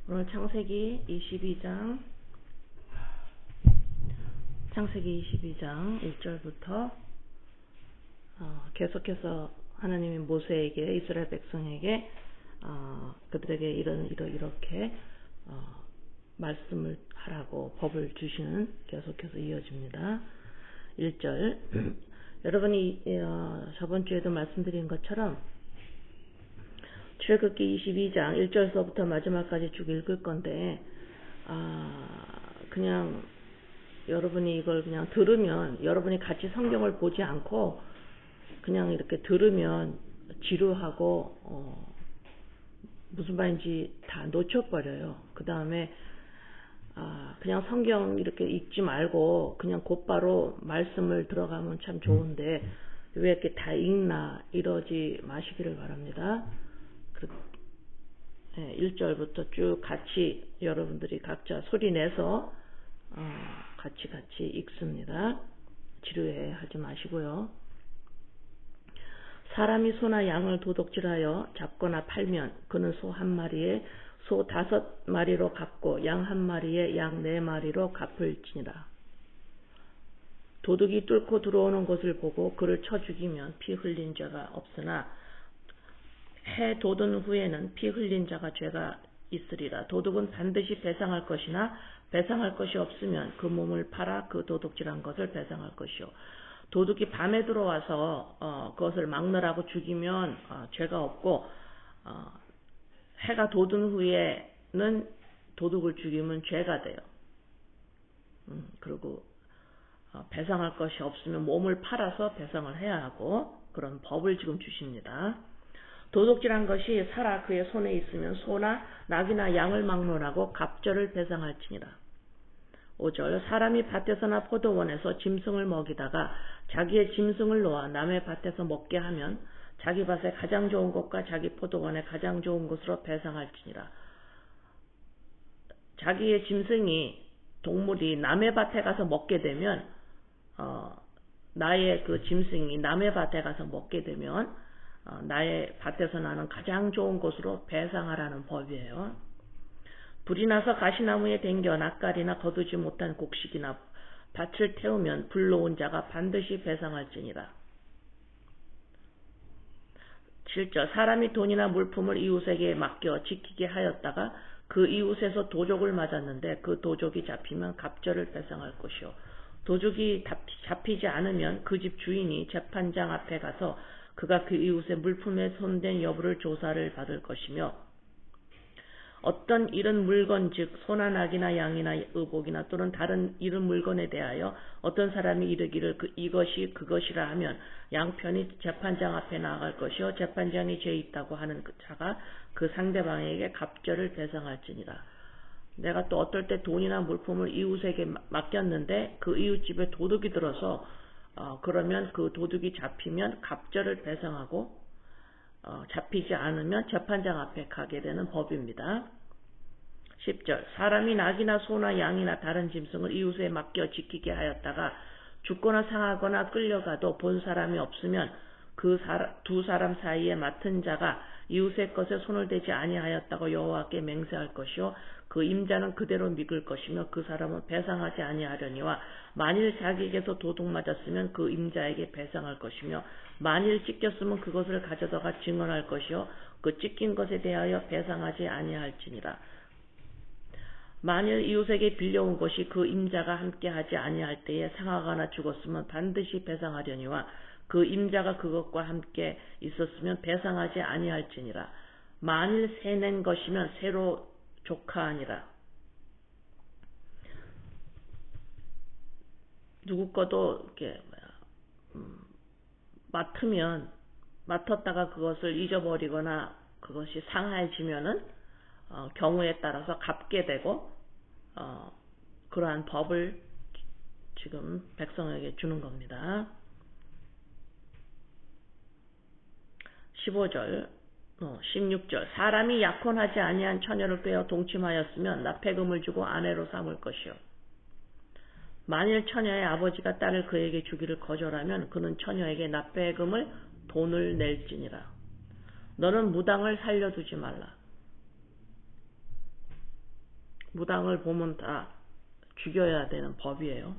오늘 창세기 22장 1절부터 계속해서 하나님이 모세에게, 이스라엘 백성에게 그들에게 이렇게 말씀을 하라고 법을 주시는, 계속해서 이어집니다. 1절. 여러분이 저번 주에도 말씀드린 것처럼 출애굽기 22장 1절서부터 마지막까지 쭉 읽을 건데, 그냥 여러분이 이걸 그냥 들으면, 여러분이 같이 성경을 보지 않고 그냥 이렇게 들으면 지루하고 무슨 말인지 다 놓쳐버려요. 그 다음에 그냥 성경 이렇게 읽지 말고 그냥 곧바로 말씀을 들어가면 참 좋은데 왜 이렇게 다 읽나 이러지 마시기를 바랍니다. 1절부터 쭉 같이 여러분들이 각자 소리 내서 같이 읽습니다. 지루해 하지 마시고요. 사람이 소나 양을 도둑질하여 잡거나 팔면 그는 소 한 마리에 소 5마리로 갚고 양 한 마리에 양 4마리로 갚을지니라. 도둑이 뚫고 들어오는 것을 보고 그를 쳐 죽이면 피 흘린 죄가 없으나 해 돋은 후에는 피 흘린 자가 죄가 있으리라. 도둑은 반드시 배상할 것이나 배상할 것이 없으면 그 몸을 팔아 그 도둑질한 것을 배상할 것이요. 도둑이 밤에 들어와서 그것을 막느라고 죽이면 죄가 없고, 해가 돋은 후에는 도둑을 죽이면 죄가 돼요. 그리고 배상할 것이 없으면 몸을 팔아서 배상을 해야 하고, 그런 법을 지금 주십니다. 도둑질한 것이 살아 그의 손에 있으면 소나 낙이나 양을 막론하고 갑절을 배상할지니라. 5절. 사람이 밭에서나 포도원에서 짐승을 먹이다가 자기의 짐승을 놓아 남의 밭에서 먹게 하면 자기 밭에 가장 좋은 것과 자기 포도원에 가장 좋은 것으로 배상할지니라. 자기의 짐승이, 동물이 남의 밭에 가서 먹게 되면, 나의 그 짐승이 남의 밭에 가서 먹게 되면 나의 밭에서 나는 가장 좋은 것으로 배상하라는 법이에요. 불이 나서 가시나무에 댕겨 낯가리나 거두지 못한 곡식이나 밭을 태우면 불 놓은 자가 반드시 배상할지니라. 7절. 사람이 돈이나 물품을 이웃에게 맡겨 지키게 하였다가 그 이웃에서 도적을 맞았는데 그 도적이 잡히면 갑절을 배상할 것이요. 도적이 잡히지 않으면 그 집 주인이 재판장 앞에 가서 그가 그 이웃의 물품에 손댄 여부를 조사를 받을 것이며, 어떤 이런 물건, 즉 소나 낙이나 양이나 의복이나 또는 다른 이런 물건에 대하여 어떤 사람이 이르기를 이것이 그것이라 하면 양편이 재판장 앞에 나아갈 것이요. 재판장이 죄 있다고 하는 그 자가 그 상대방에게 갑절을 배상할지니라. 내가 또 어떨 때 돈이나 물품을 이웃에게 맡겼는데 그 이웃집에 도둑이 들어서 그러면 그 도둑이 잡히면 갑절을 배상하고, 잡히지 않으면 재판장 앞에 가게 되는 법입니다. 10절. 사람이 낙이나 소나 양이나 다른 짐승을 이웃에 맡겨 지키게 하였다가 죽거나 상하거나 끌려가도 본 사람이 없으면 그 두 사람 사이에 맡은 자가 이웃의 것에 손을 대지 아니하였다고 여호와께 맹세할 것이요. 그 임자는 그대로 믿을 것이며 그 사람은 배상하지 아니하려니와 만일 자기에게서 도둑 맞았으면 그 임자에게 배상할 것이며 만일 찢겼으면 그것을 가져다가 증언할 것이요. 그 찢긴 것에 대하여 배상하지 아니할지니라. 만일 이웃에게 빌려온 것이 그 임자가 함께하지 아니할 때에 상하거나 죽었으면 반드시 배상하려니와 그 임자가 그것과 함께 있었으면 배상하지 아니할지니라. 만일 새낸 것이면 새로 조카하니라. 누구 거도 이렇게 맡았다가 그것을 잊어버리거나 그것이 상해지면은 경우에 따라서 갚게 되고, 그러한 법을 지금 백성에게 주는 겁니다. 15절, 16절. 사람이 약혼하지 아니한 처녀를 꿰어 동침하였으면 납폐금을 주고 아내로 삼을 것이요. 만일 처녀의 아버지가 딸을 그에게 주기를 거절하면 그는 처녀에게 납폐금을 돈을 낼지니라. 너는 무당을 살려두지 말라. 무당을 보면 다 죽여야 되는 법이에요.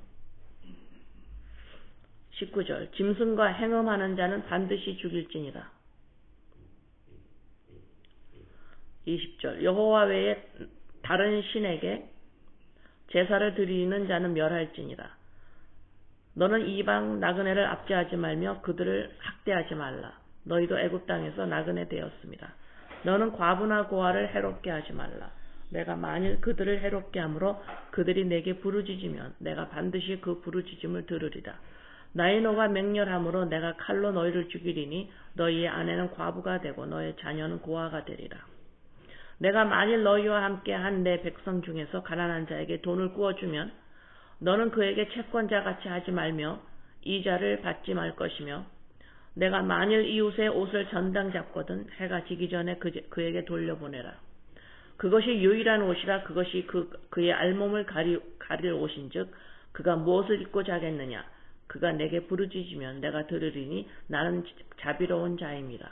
19절 짐승과 행음하는 자는 반드시 죽일지니라. 20절 여호와 외에 다른 신에게 제사를 드리는 자는 멸할지니라. 너는 이방 나그네를 압제하지 말며 그들을 학대하지 말라. 너희도 애굽 땅에서 나그네 되었습니다. 너는 과부나 고아를 해롭게 하지 말라. 내가 만일 그들을 해롭게 함으로 그들이 내게 부르짖으면 내가 반드시 그 부르짖음을 들으리라. 나의 노가 맹렬함으로 내가 칼로 너희를 죽이리니 너희의 아내는 과부가 되고 너의 자녀는 고아가 되리라. 내가 만일 너희와 함께 한 내 백성 중에서 가난한 자에게 돈을 구워주면 너는 그에게 채권자 같이 하지 말며 이자를 받지 말 것이며 내가 만일 이웃의 옷을 전당 잡거든 해가 지기 전에 그에게 돌려보내라. 그것이 유일한 옷이라. 그것이 그의 알몸을 가릴 옷인즉 그가 무엇을 입고 자겠느냐. 그가 내게 부르짖으면 내가 들으리니 나는 자비로운 자임이라.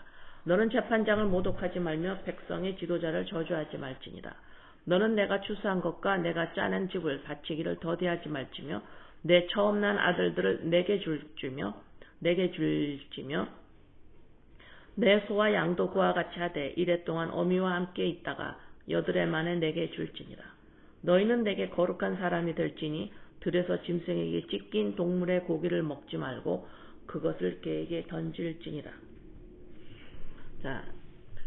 너는 재판장을 모독하지 말며 백성의 지도자를 저주하지 말지니라. 너는 내가 추수한 것과 내가 짜낸 집을 바치기를 더디하지 말지며 내 처음 난 아들들을 내게 줄지며 내 소와 양도 그와 같이 하되 이랫동안 어미와 함께 있다가 여드레 만에 내게 줄지니라. 너희는 내게 거룩한 사람이 될지니 들에서 짐승에게 찢긴 동물의 고기를 먹지 말고 그것을 개에게 던질지니라. 자,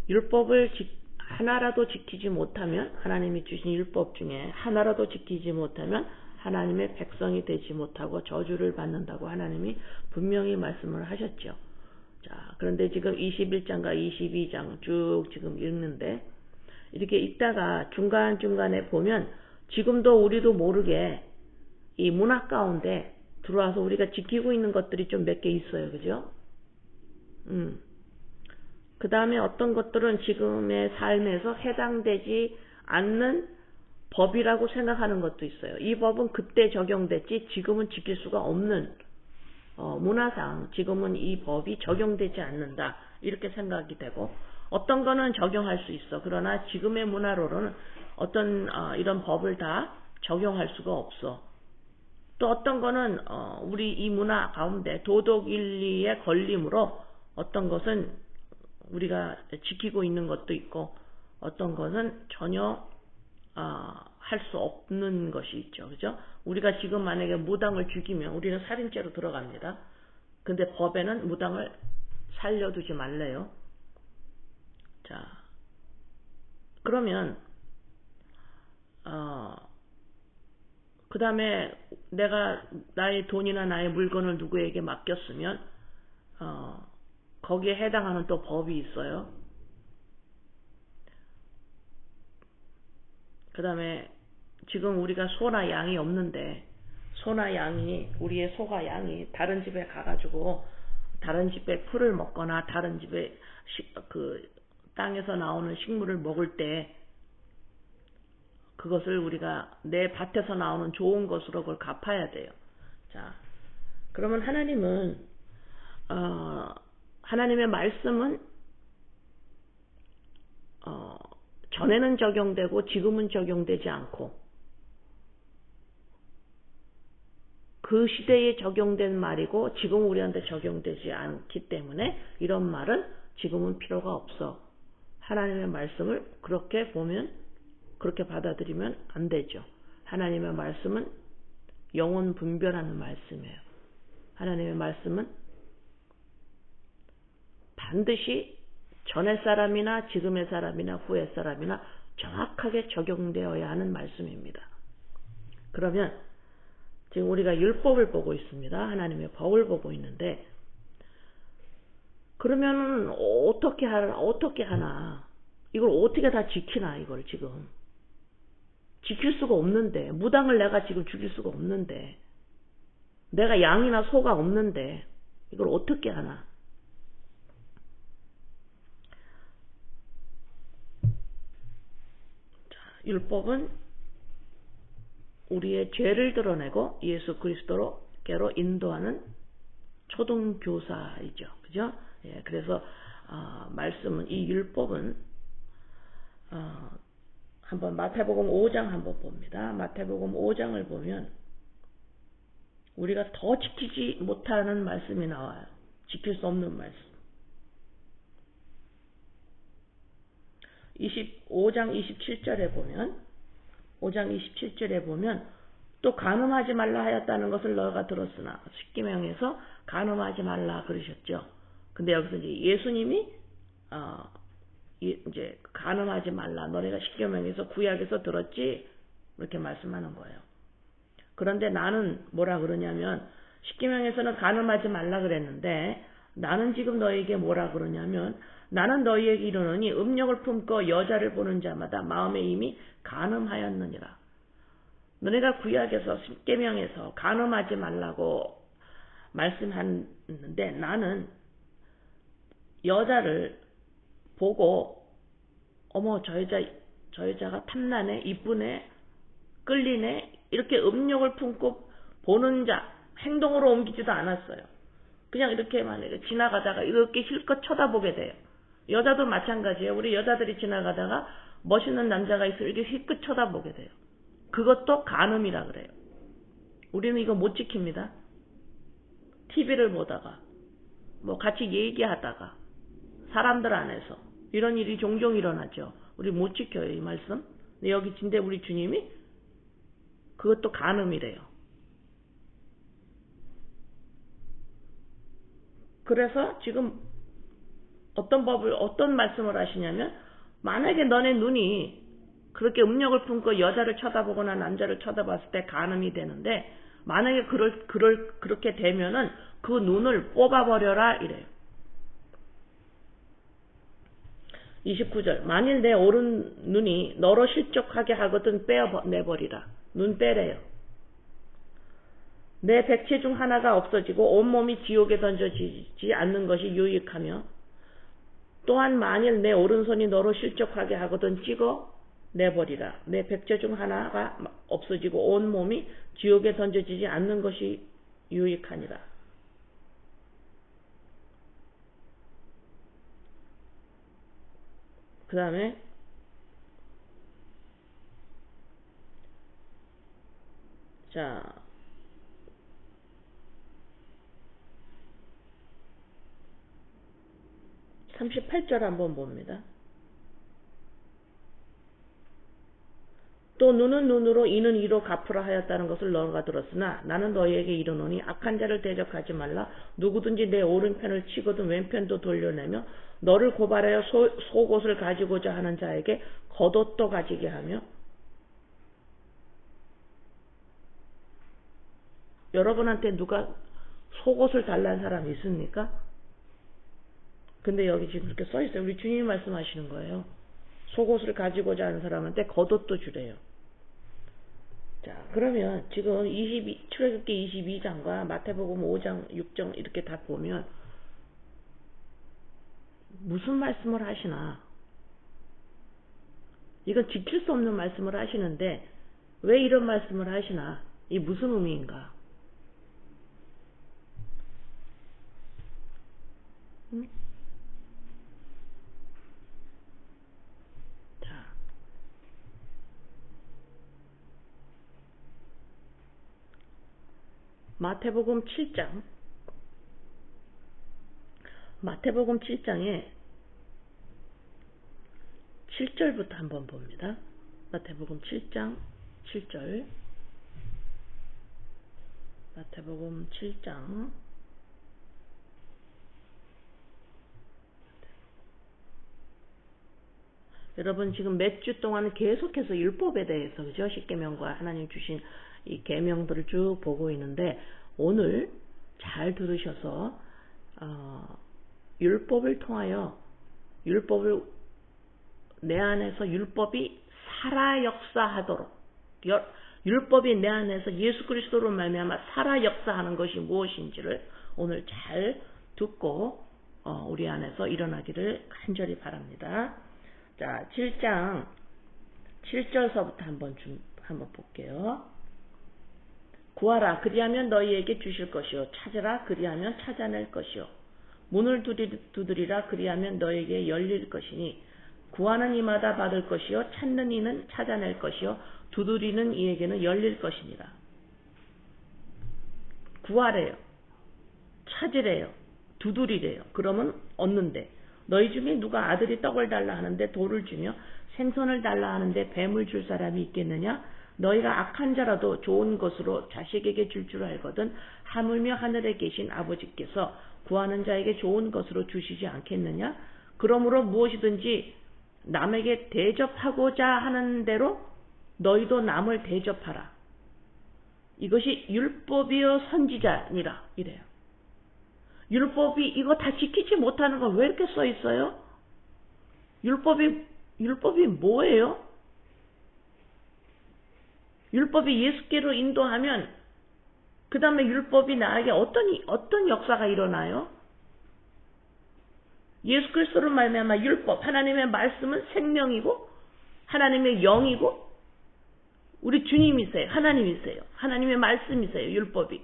율법을 하나라도 지키지 못하면 하나님이 주신 율법 중에 하나라도 지키지 못하면 하나님의 백성이 되지 못하고 저주를 받는다고 하나님이 분명히 말씀을 하셨죠. 자, 그런데 지금 21장과 22장 쭉 지금 읽는데 이렇게 읽다가 중간중간에 보면 지금도 우리도 모르게 이 문화 가운데 들어와서 우리가 지키고 있는 것들이 좀 몇 개 있어요. 그죠? 그 다음에 어떤 것들은 지금의 삶에서 해당되지 않는 법이라고 생각하는 것도 있어요. 이 법은 그때 적용됐지 지금은 지킬 수가 없는 문화상 지금은 이 법이 적용되지 않는다. 이렇게 생각이 되고 어떤 거는 적용할 수 있어. 그러나 지금의 문화로는 어떤 이런 법을 다 적용할 수가 없어. 또 어떤 거는 우리 이 문화 가운데 도덕윤리에 걸림으로 어떤 것은 우리가 지키고 있는 것도 있고 어떤 것은 전혀 할 수 없는 것이 있죠. 그죠? 우리가 지금 만약에 무당을 죽이면 우리는 살인죄로 들어갑니다. 근데 법에는 무당을 살려두지 말래요. 자, 그러면 그 다음에 내가 나의 돈이나 나의 물건을 누구에게 맡겼으면 거기에 해당하는 또 법이 있어요. 그 다음에 지금 우리가 소나 양이 없는데 소나 양이 우리의 소가 양이 다른 집에 가가지고 다른 집에 풀을 먹거나 다른 집에 그 땅에서 나오는 식물을 먹을 때 그것을 우리가 내 밭에서 나오는 좋은 것으로 그걸 갚아야 돼요. 자, 그러면 하나님은 하나님의 말씀은 전에는 적용되고 지금은 적용되지 않고 그 시대에 적용된 말이고 지금 우리한테 적용되지 않기 때문에 이런 말은 지금은 필요가 없어. 하나님의 말씀을 그렇게 보면 그렇게 받아들이면 안 되죠. 하나님의 말씀은 영혼 분별하는 말씀이에요. 하나님의 말씀은 반드시 전의 사람이나 지금의 사람이나 후의 사람이나 정확하게 적용되어야 하는 말씀입니다. 그러면 지금 우리가 율법을 보고 있습니다. 하나님의 법을 보고 있는데 그러면 어떻게 하나 이걸 어떻게 다 지키나 이걸 지금 지킬 수가 없는데 무당을 내가 지금 죽일 수가 없는데 내가 양이나 소가 없는데 이걸 어떻게 하나. 율법은 우리의 죄를 드러내고 예수 그리스도로께로 인도하는 초등교사이죠. 그죠? 예, 그래서 말씀은 이 율법은 한번 마태복음 5장 한번 봅니다. 마태복음 5장을 보면 우리가 더 지키지 못하는 말씀이 나와요. 지킬 수 없는 말씀. 5장 27절에 보면 5장 27절에 보면 또 간음하지 말라 하였다는 것을 너희가 들었으나 십계명에서 간음하지 말라 그러셨죠. 근데 여기서 이제 예수님이 이제 간음하지 말라 너네가 십계명에서 구약에서 들었지 이렇게 말씀하는 거예요. 그런데 나는 뭐라 그러냐면 십계명에서는 간음하지 말라 그랬는데 나는 지금 너희에게 뭐라 그러냐면 나는 너희에게 이르노니 음욕을 품고 여자를 보는 자마다 마음에 이미 간음하였느니라. 너네가 구약에서 십계명에서 간음하지 말라고 말씀하는데 나는 여자를 보고 어머 저 여자가 탐나네 이쁘네 끌리네 이렇게 음욕을 품고 보는 자 행동으로 옮기지도 않았어요. 그냥 이렇게 만약에 지나가다가 이렇게 실컷 쳐다보게 돼요. 여자도 마찬가지예요. 우리 여자들이 지나가다가 멋있는 남자가 있으면 이렇게 실컷 쳐다보게 돼요. 그것도 간음이라 그래요. 우리는 이거 못 지킵니다. TV를 보다가 뭐 같이 얘기하다가 사람들 안에서 이런 일이 종종 일어나죠. 우리 못 지켜요 이 말씀. 근데 여기 진대 우리 주님이 그것도 간음이래요. 그래서 지금 어떤 말씀을 하시냐면 만약에 너네 눈이 그렇게 음욕을 품고 여자를 쳐다보거나 남자를 쳐다봤을 때 간음이 되는데 만약에 그렇게 되면은 그 눈을 뽑아버려라 이래요. 29절 만일 내 오른 눈이 너로 실족하게 하거든 빼어내버리라. 눈 빼래요. 내 백체 중 하나가 없어지고 온몸이 지옥에 던져지지 않는 것이 유익하며 또한 만일 내 오른손이 너로 실족하게 하거든 찍어 내버리라. 내 백체 중 하나가 없어지고 온몸이 지옥에 던져지지 않는 것이 유익하니라. 그 다음에 자 38절 한번 봅니다. 또 눈은 눈으로 이는 이로 갚으라 하였다는 것을 너희가 들었으나 나는 너희에게 이르노니 악한 자를 대적하지 말라. 누구든지 내 오른편을 치거든 왼편도 돌려내며 너를 고발하여 속옷을 가지고자 하는 자에게 겉옷도 가지게 하며. 여러분한테 누가 속옷을 달라는 사람이 있습니까? 근데 여기 지금 이렇게 써있어요. 우리 주님이 말씀하시는 거예요. 속옷을 가지고자 하는 사람한테 겉옷도 주래요. 자, 그러면 지금 출애굽기 22장과 마태복음 5장, 6장 이렇게 다 보면 무슨 말씀을 하시나? 이건 지킬 수 없는 말씀을 하시는데 왜 이런 말씀을 하시나? 이 무슨 의미인가? 응? 자, 마태복음 7장. 마태복음 7장에 7절부터 한번 봅니다. 마태복음 7장 7절. 마태복음 7장 여러분 지금 몇 주 동안 계속해서 율법에 대해서 그죠? 십계명과 하나님 주신 이 계명들을 쭉 보고 있는데 오늘 잘 들으셔서 율법을 통하여 율법을 내 안에서 율법이 살아 역사하도록 율법이 내 안에서 예수 그리스도로 말미암아 살아 역사하는 것이 무엇인지를 오늘 잘 듣고 우리 안에서 일어나기를 간절히 바랍니다. 자, 7장 7절서부터 한번 볼게요. 구하라 그리하면 너희에게 주실 것이요 찾으라 그리하면 찾아낼 것이요 문을 두드리라 그리하면 너희에게 열릴 것이니 구하는 이마다 받을 것이요 찾는 이는 찾아낼 것이요 두드리는 이에게는 열릴 것이니라. 구하래요. 찾으래요. 두드리래요. 그러면 얻는데 너희 중에 누가 아들이 떡을 달라 하는데 돌을 주며 생선을 달라 하는데 뱀을 줄 사람이 있겠느냐? 너희가 악한 자라도 좋은 것으로 자식에게 줄 줄 알거든 하물며 하늘에 계신 아버지께서 구하는 자에게 좋은 것으로 주시지 않겠느냐? 그러므로 무엇이든지 남에게 대접하고자 하는 대로 너희도 남을 대접하라. 이것이 율법이요 선지자니라 이래요. 율법이 이거 다 지키지 못하는 건 왜 이렇게 써 있어요? 율법이 뭐예요? 율법이 예수께로 인도하면 그 다음에 율법이 나에게 어떤 역사가 일어나요? 예수 그리스도를 말미암아 율법, 하나님의 말씀은 생명이고 하나님의 영이고 우리 주님이세요. 하나님이세요. 하나님의 말씀이세요. 율법이.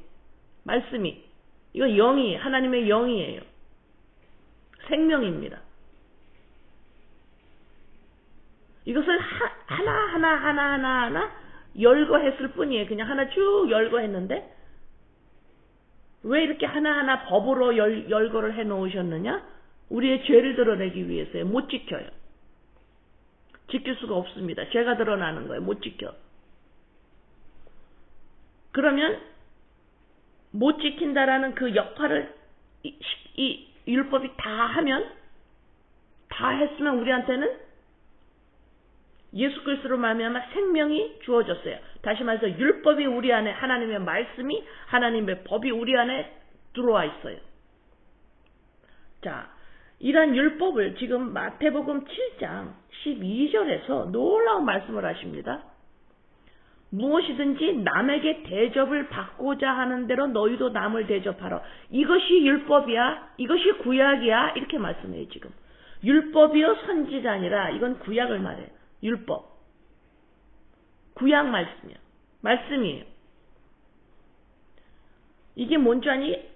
말씀이. 이거 영이에요. 하나님의 영이에요. 생명입니다. 이것을 하나 열거했을 뿐이에요. 그냥 하나 쭉 열거했는데 왜 이렇게 하나하나 법으로 열거를 해놓으셨느냐? 우리의 죄를 드러내기 위해서요. 못 지켜요. 지킬 수가 없습니다. 죄가 드러나는 거예요. 못 지켜. 그러면 못 지킨다라는 그 역할을 이 율법이 다 했으면 우리한테는 예수 그리스도로 말미암아 생명이 주어졌어요. 다시 말해서 율법이 우리 안에 하나님의 말씀이 하나님의 법이 우리 안에 들어와 있어요. 자, 이런 율법을 지금 마태복음 7장 12절에서 놀라운 말씀을 하십니다. 무엇이든지 남에게 대접을 받고자 하는 대로 너희도 남을 대접하라. 이것이 율법이야. 이것이 구약이야. 이렇게 말씀해요. 지금. 율법이요 선지자니라. 이건 구약을 말해요. 율법. 구약 말씀이에요. 말씀이에요. 이게 뭔 줄 아니?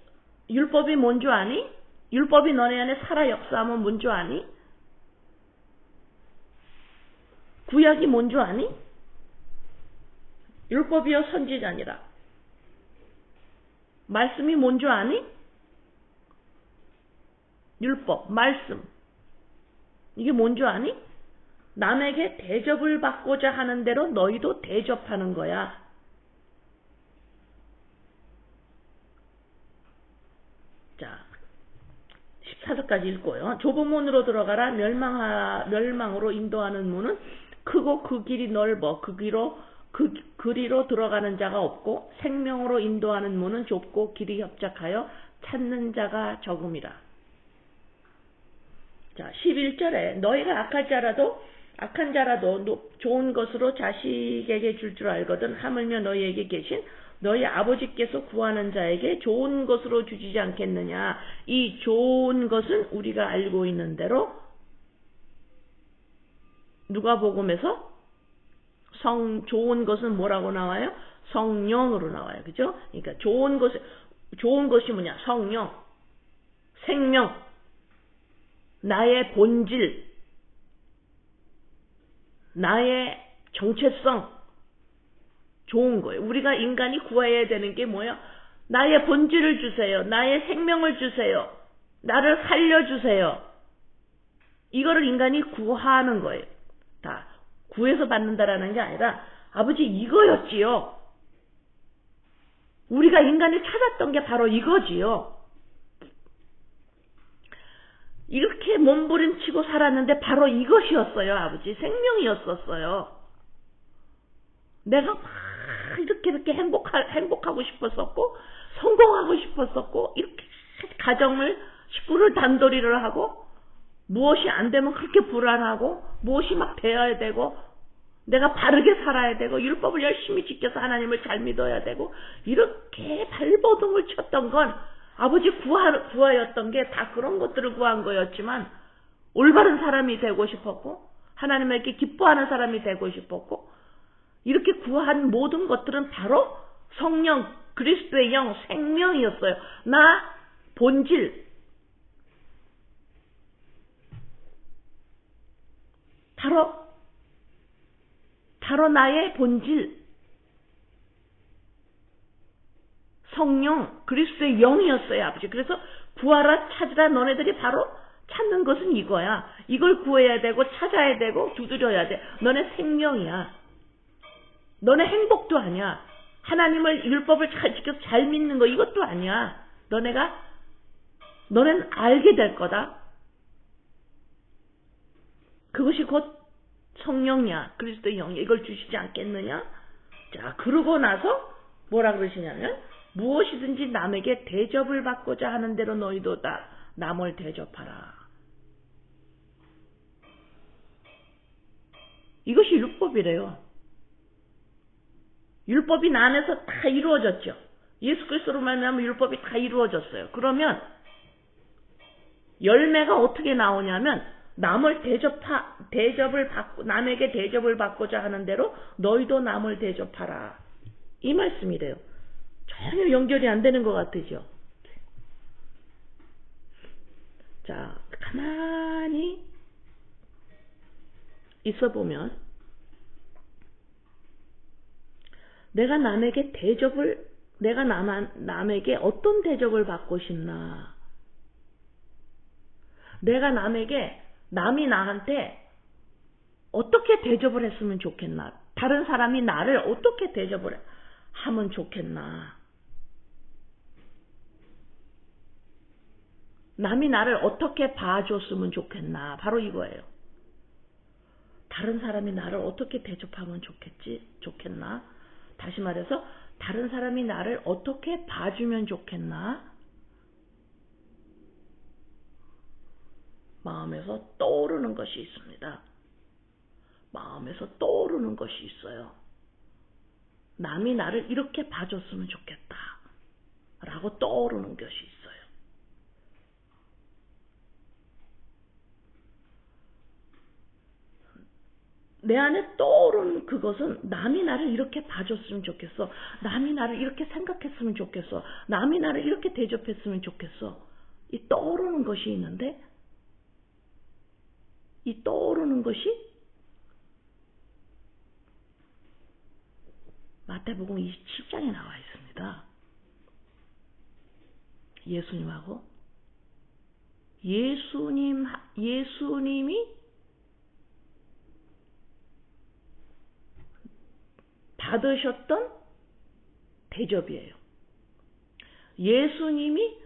율법이 뭔 줄 아니? 율법이 너네 안에 살아 역사하면 뭔 줄 아니? 구약이 뭔 줄 아니? 율법이요 선지자니라. 말씀이 뭔 줄 아니? 율법, 말씀. 이게 뭔 줄 아니? 남에게 대접을 받고자 하는 대로 너희도 대접하는 거야. 자, 14절까지 읽고요. 좁은 문으로 들어가라. 멸망으로 인도하는 문은 크고 그 길이 넓어 그리로 들어가는 자가 없고 생명으로 인도하는 문은 좁고 길이 협착하여 찾는 자가 적음이라. 자, 11절에 너희가 악한 자라도 좋은 것으로 자식에게 줄 줄 알거든 하물며 너희에게 계신 너희 아버지께서 구하는 자에게 좋은 것으로 주시지 않겠느냐. 이 좋은 것은 우리가 알고 있는 대로 누가복음에서 좋은 것은 뭐라고 나와요? 성령으로 나와요. 그죠? 그러니까 좋은 것이 뭐냐? 성령, 생명, 나의 본질, 나의 정체성, 좋은 거예요. 우리가 인간이 구해야 되는 게 뭐예요? 나의 본질을 주세요. 나의 생명을 주세요. 나를 살려주세요. 이거를 인간이 구하는 거예요. 다 구해서 받는다라는 게 아니라 아버지 이거였지요. 우리가 인간이 찾았던 게 바로 이거지요. 이렇게 몸부림치고 살았는데 바로 이것이었어요. 아버지 생명이었었어요. 내가 막 이렇게 행복하고 싶었었고 성공하고 싶었었고 이렇게 식구를 단돌이를 하고 무엇이 안 되면 그렇게 불안하고 무엇이 막 되어야 되고 내가 바르게 살아야 되고 율법을 열심히 지켜서 하나님을 잘 믿어야 되고 이렇게 발버둥을 쳤던 건 아버지 구하였던 게 다 그런 것들을 구한 거였지만 올바른 사람이 되고 싶었고 하나님에게 기뻐하는 사람이 되고 싶었고 이렇게 구한 모든 것들은 바로 성령, 그리스도의 영, 생명이었어요. 나 본질. 바로 나의 본질, 성령, 그리스도의 영이었어요, 아버지. 그래서 구하라, 찾으라, 너네들이 바로 찾는 것은 이거야. 이걸 구해야 되고, 찾아야 되고, 두드려야 돼. 너네 생명이야. 너네 행복도 아니야. 하나님을 율법을 잘 지켜서 잘 믿는 거 이것도 아니야. 너는 알게 될 거다. 그것이 곧 성령이야. 그리스도의 영이야. 이걸 주시지 않겠느냐? 자, 그러고 나서 뭐라 그러시냐면 무엇이든지 남에게 대접을 받고자 하는 대로 너희도 다 남을 대접하라. 이것이 율법이래요. 율법이 나 안에서 다 이루어졌죠. 예수 그리스도로 말미암아 율법이 다 이루어졌어요. 그러면 열매가 어떻게 나오냐면 남을 대접을 받고 남에게 대접을 받고자 하는 대로 너희도 남을 대접하라. 이 말씀이래요. 전혀 연결이 안 되는 것 같으죠. 자, 가만히 있어 보면 내가 남에게 어떤 대접을 받고 싶나? 내가 남이 나한테 어떻게 대접을 했으면 좋겠나? 다른 사람이 나를 어떻게 대접을 하면 좋겠나? 남이 나를 어떻게 봐줬으면 좋겠나? 바로 이거예요. 다른 사람이 나를 어떻게 대접하면 좋겠나? 다시 말해서 다른 사람이 나를 어떻게 봐주면 좋겠나? 마음에서 떠오르는 것이 있습니다. 마음에서 떠오르는 것이 있어요. 남이 나를 이렇게 봐줬으면 좋겠다 라고 떠오르는 것이 있어요. 내 안에 떠오르는 그것은 남이 나를 이렇게 봐줬으면 좋겠어. 남이 나를 이렇게 생각했으면 좋겠어. 남이 나를 이렇게 대접했으면 좋겠어. 이 떠오르는 것이 있는데 이 떠오르는 것이 마태복음 27장에 나와 있습니다. 예수님하고 예수님이 받으셨던 대접이에요. 예수님이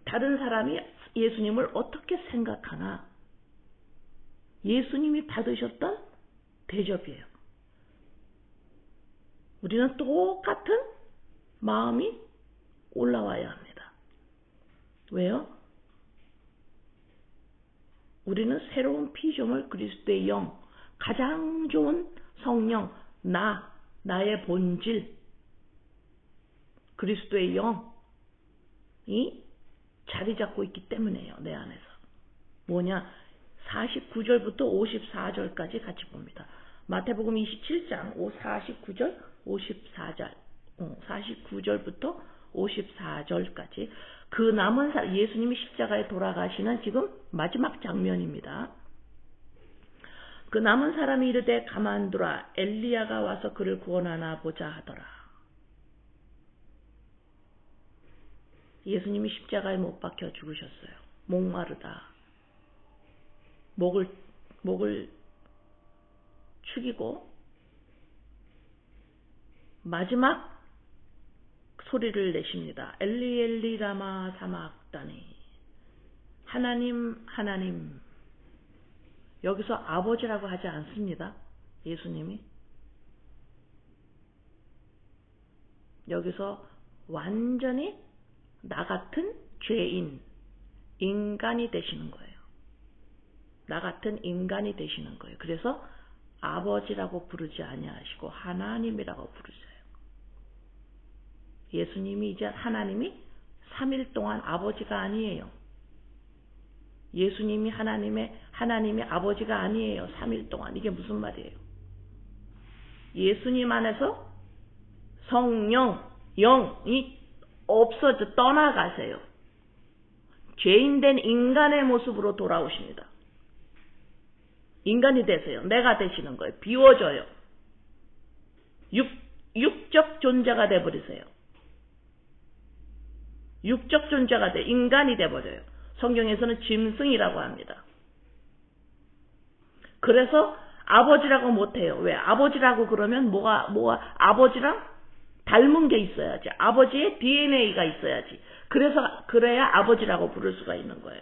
다른 사람이 예수님을 어떻게 생각하나 예수님이 받으셨던 대접이에요. 우리는 똑같은 마음이 올라와야 합니다. 왜요? 우리는 새로운 피조물 그리스도의 영, 가장 좋은 성령, 나의 본질, 그리스도의 영이 자리 잡고 있기 때문에요. 내 안에서. 뭐냐? 49절부터 54절까지 같이 봅니다. 마태복음 27장 49절, 54절, 49절부터 54절까지 그 남은 예수님이 십자가에 돌아가시는 지금 마지막 장면입니다. 그 남은 사람이 이르되 가만두라 엘리야가 와서 그를 구원하나 보자 하더라. 예수님이 십자가에 못 박혀 죽으셨어요. 목마르다. 목을 축이고 마지막 소리를 내십니다. 엘리 엘리 라마 사막다니. 하나님 하나님. 여기서 아버지라고 하지 않습니다. 예수님이. 여기서 완전히 나 같은 죄인, 인간이 되시는 거예요. 나 같은 인간이 되시는 거예요. 그래서 아버지라고 부르지 아니하시고 하나님이라고 부르세요. 예수님이 이제 하나님이 3일 동안 아버지가 아니에요. 예수님이 하나님이 아버지가 아니에요. 3일 동안. 이게 무슨 말이에요? 예수님 안에서 성령, 영이 없어져 떠나가세요. 죄인된 인간의 모습으로 돌아오십니다. 인간이 되세요. 내가 되시는 거예요. 비워져요. 육적 존재가 돼버리세요. 육적 존재가 돼 인간이 돼버려요. 성경에서는 짐승이라고 합니다. 그래서 아버지라고 못해요. 왜? 아버지라고 그러면 뭐가 아버지랑 닮은 게 있어야지. 아버지의 DNA가 있어야지. 그래야 아버지라고 부를 수가 있는 거예요.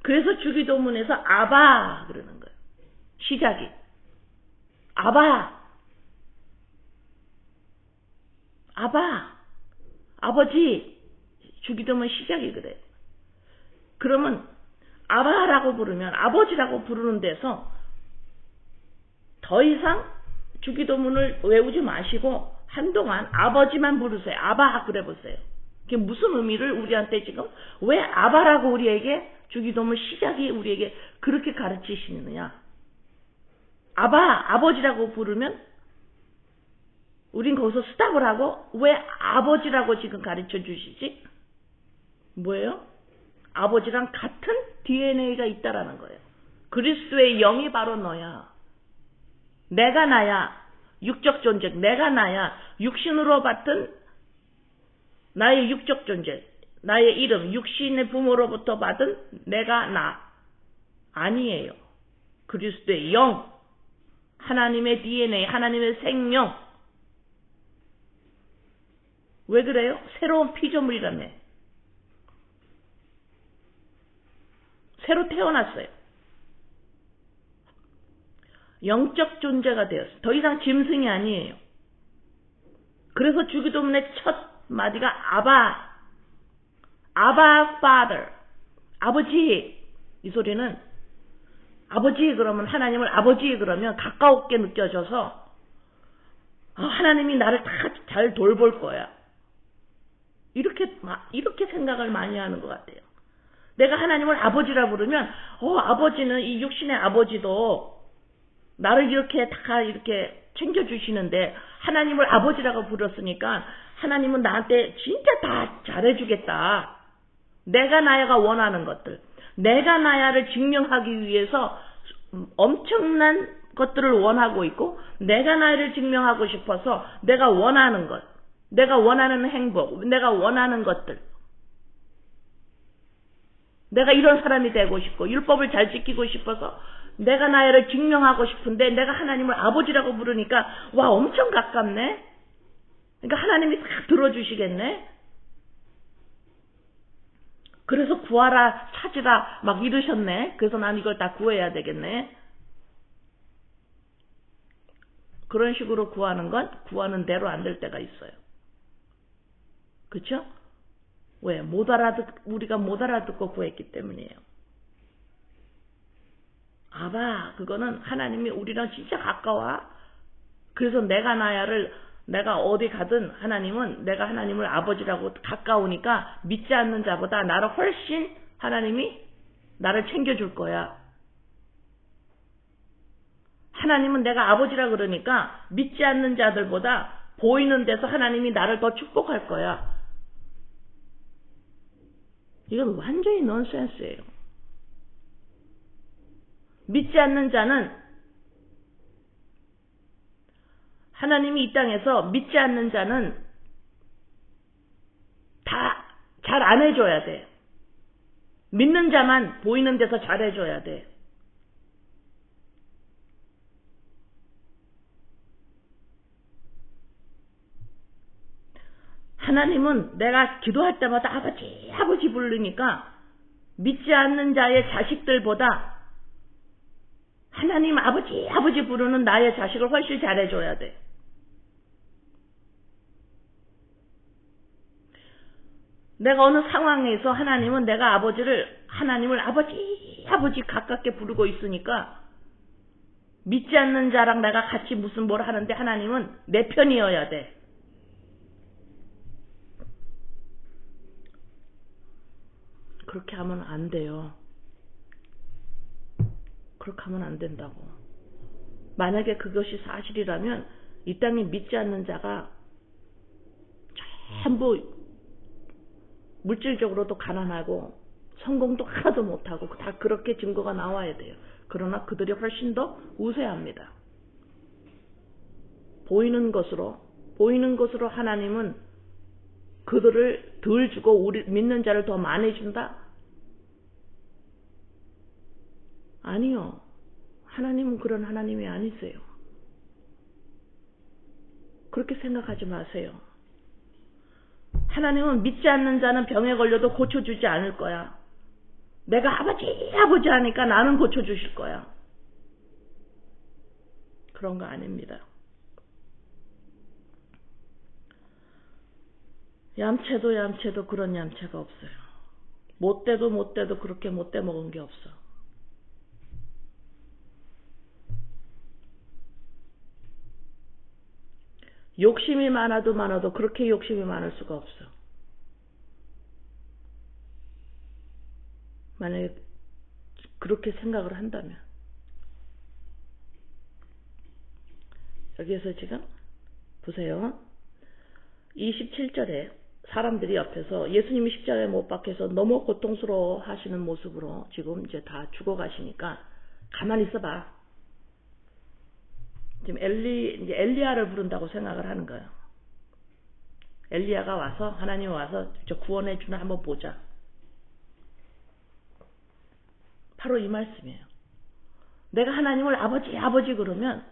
그래서 주기도문에서 아바 그러는 거예요. 시작이. 아바. 아버지. 주기도문 시작이 그래요. 그러면 아바라고 부르면 아버지라고 부르는 데서 더 이상 주기도문을 외우지 마시고 한동안 아버지만 부르세요. 아바 그래 보세요. 그게 무슨 의미를 우리한테 지금 왜 아바라고 우리에게 주기도문 시작이 우리에게 그렇게 가르치시느냐. 아버지라고 부르면 우린 거기서 스탑을 하고 왜 아버지라고 지금 가르쳐 주시지? 뭐예요? 아버지랑 같은 DNA가 있다라는 거예요. 그리스도의 영이 바로 너야. 내가 나야. 육적 존재. 내가 나야. 육신으로 받은 나의 육적 존재. 나의 이름. 육신의 부모로부터 받은 내가 나. 아니에요. 그리스도의 영. 하나님의 DNA. 하나님의 생명. 왜 그래요? 새로운 피조물이라며. 새로 태어났어요. 영적 존재가 되었어요. 더 이상 짐승이 아니에요. 그래서 주기도문의 첫 마디가 아바 Father. 아버지. 이 소리는 아버지 그러면 하나님을 아버지 그러면 가까웠게 느껴져서 하나님이 나를 다 잘 돌볼 거야. 이렇게 생각을 많이 하는 것 같아요. 내가 하나님을 아버지라 부르면 아버지는 이 육신의 아버지도 나를 이렇게 다 이렇게 챙겨주시는데 하나님을 아버지라고 불렀으니까 하나님은 나한테 진짜 다 잘해주겠다. 내가 나야가 원하는 것들. 내가 나야를 증명하기 위해서 엄청난 것들을 원하고 있고 내가 나야를 증명하고 싶어서 내가 원하는 것. 내가 원하는 행복. 내가 원하는 것들. 내가 이런 사람이 되고 싶고 율법을 잘 지키고 싶어서 내가 나야를 증명하고 싶은데 내가 하나님을 아버지라고 부르니까 와 엄청 가깝네. 그러니까 하나님이 다 들어주시겠네. 그래서 구하라 찾으라 막 이러셨네. 그래서 난 이걸 다 구해야 되겠네. 그런 식으로 구하는 건 구하는 대로 안 될 때가 있어요. 그렇죠? 왜? 우리가 못 알아듣고 구했기 때문이에요. 아바, 그거는 하나님이 우리랑 진짜 가까워. 그래서 내가 어디 가든 내가 하나님을 아버지라고 가까우니까 믿지 않는 자보다 나를 훨씬 하나님이 나를 챙겨줄 거야. 하나님은 내가 아버지라 그러니까 믿지 않는 자들보다 보이는 데서 하나님이 나를 더 축복할 거야. 이건 완전히 넌센스예요. 믿지 않는 자는 하나님이 이 땅에서 믿지 않는 자는 다 잘 안 해줘야 돼. 믿는 자만 보이는 데서 잘 해줘야 돼. 하나님은 내가 기도할 때마다 아버지, 아버지 부르니까 믿지 않는 자의 자식들보다 하나님 아버지, 아버지 부르는 나의 자식을 훨씬 잘해줘야 돼. 내가 어느 상황에서 하나님은 하나님을 아버지, 아버지 가깝게 부르고 있으니까 믿지 않는 자랑 내가 같이 무슨 뭘 하는데 하나님은 내 편이어야 돼. 그렇게 하면 안 돼요. 그렇게 하면 안 된다고. 만약에 그것이 사실이라면 이 땅에 믿지 않는 자가 전부 물질적으로도 가난하고 성공도 하나도 못하고 다 그렇게 증거가 나와야 돼요. 그러나 그들이 훨씬 더 우세합니다. 보이는 것으로 하나님은 그들을 덜 주고 우리 믿는 자를 더 많이 준다? 아니요. 하나님은 그런 하나님이 아니세요. 그렇게 생각하지 마세요. 하나님은 믿지 않는 자는 병에 걸려도 고쳐주지 않을 거야. 내가 아버지 하니까 나는 고쳐주실 거야. 그런 거 아닙니다. 얌체도 그런 얌체가 없어요. 못돼도 그렇게 못돼 먹은 게 없어. 욕심이 많아도 그렇게 욕심이 많을 수가 없어. 만약에 그렇게 생각을 한다면. 여기에서 지금 보세요. 27절에 사람들이 옆에서 예수님이 십자가에 못 박혀서 너무 고통스러워 하시는 모습으로 지금 이제 다 죽어가시니까 가만히 있어봐. 지금 엘리야를 부른다고 생각을 하는 거예요. 엘리야가 와서 하나님 와서 저 구원해 주나 한번 보자. 바로 이 말씀이에요. 내가 하나님을 아버지 그러면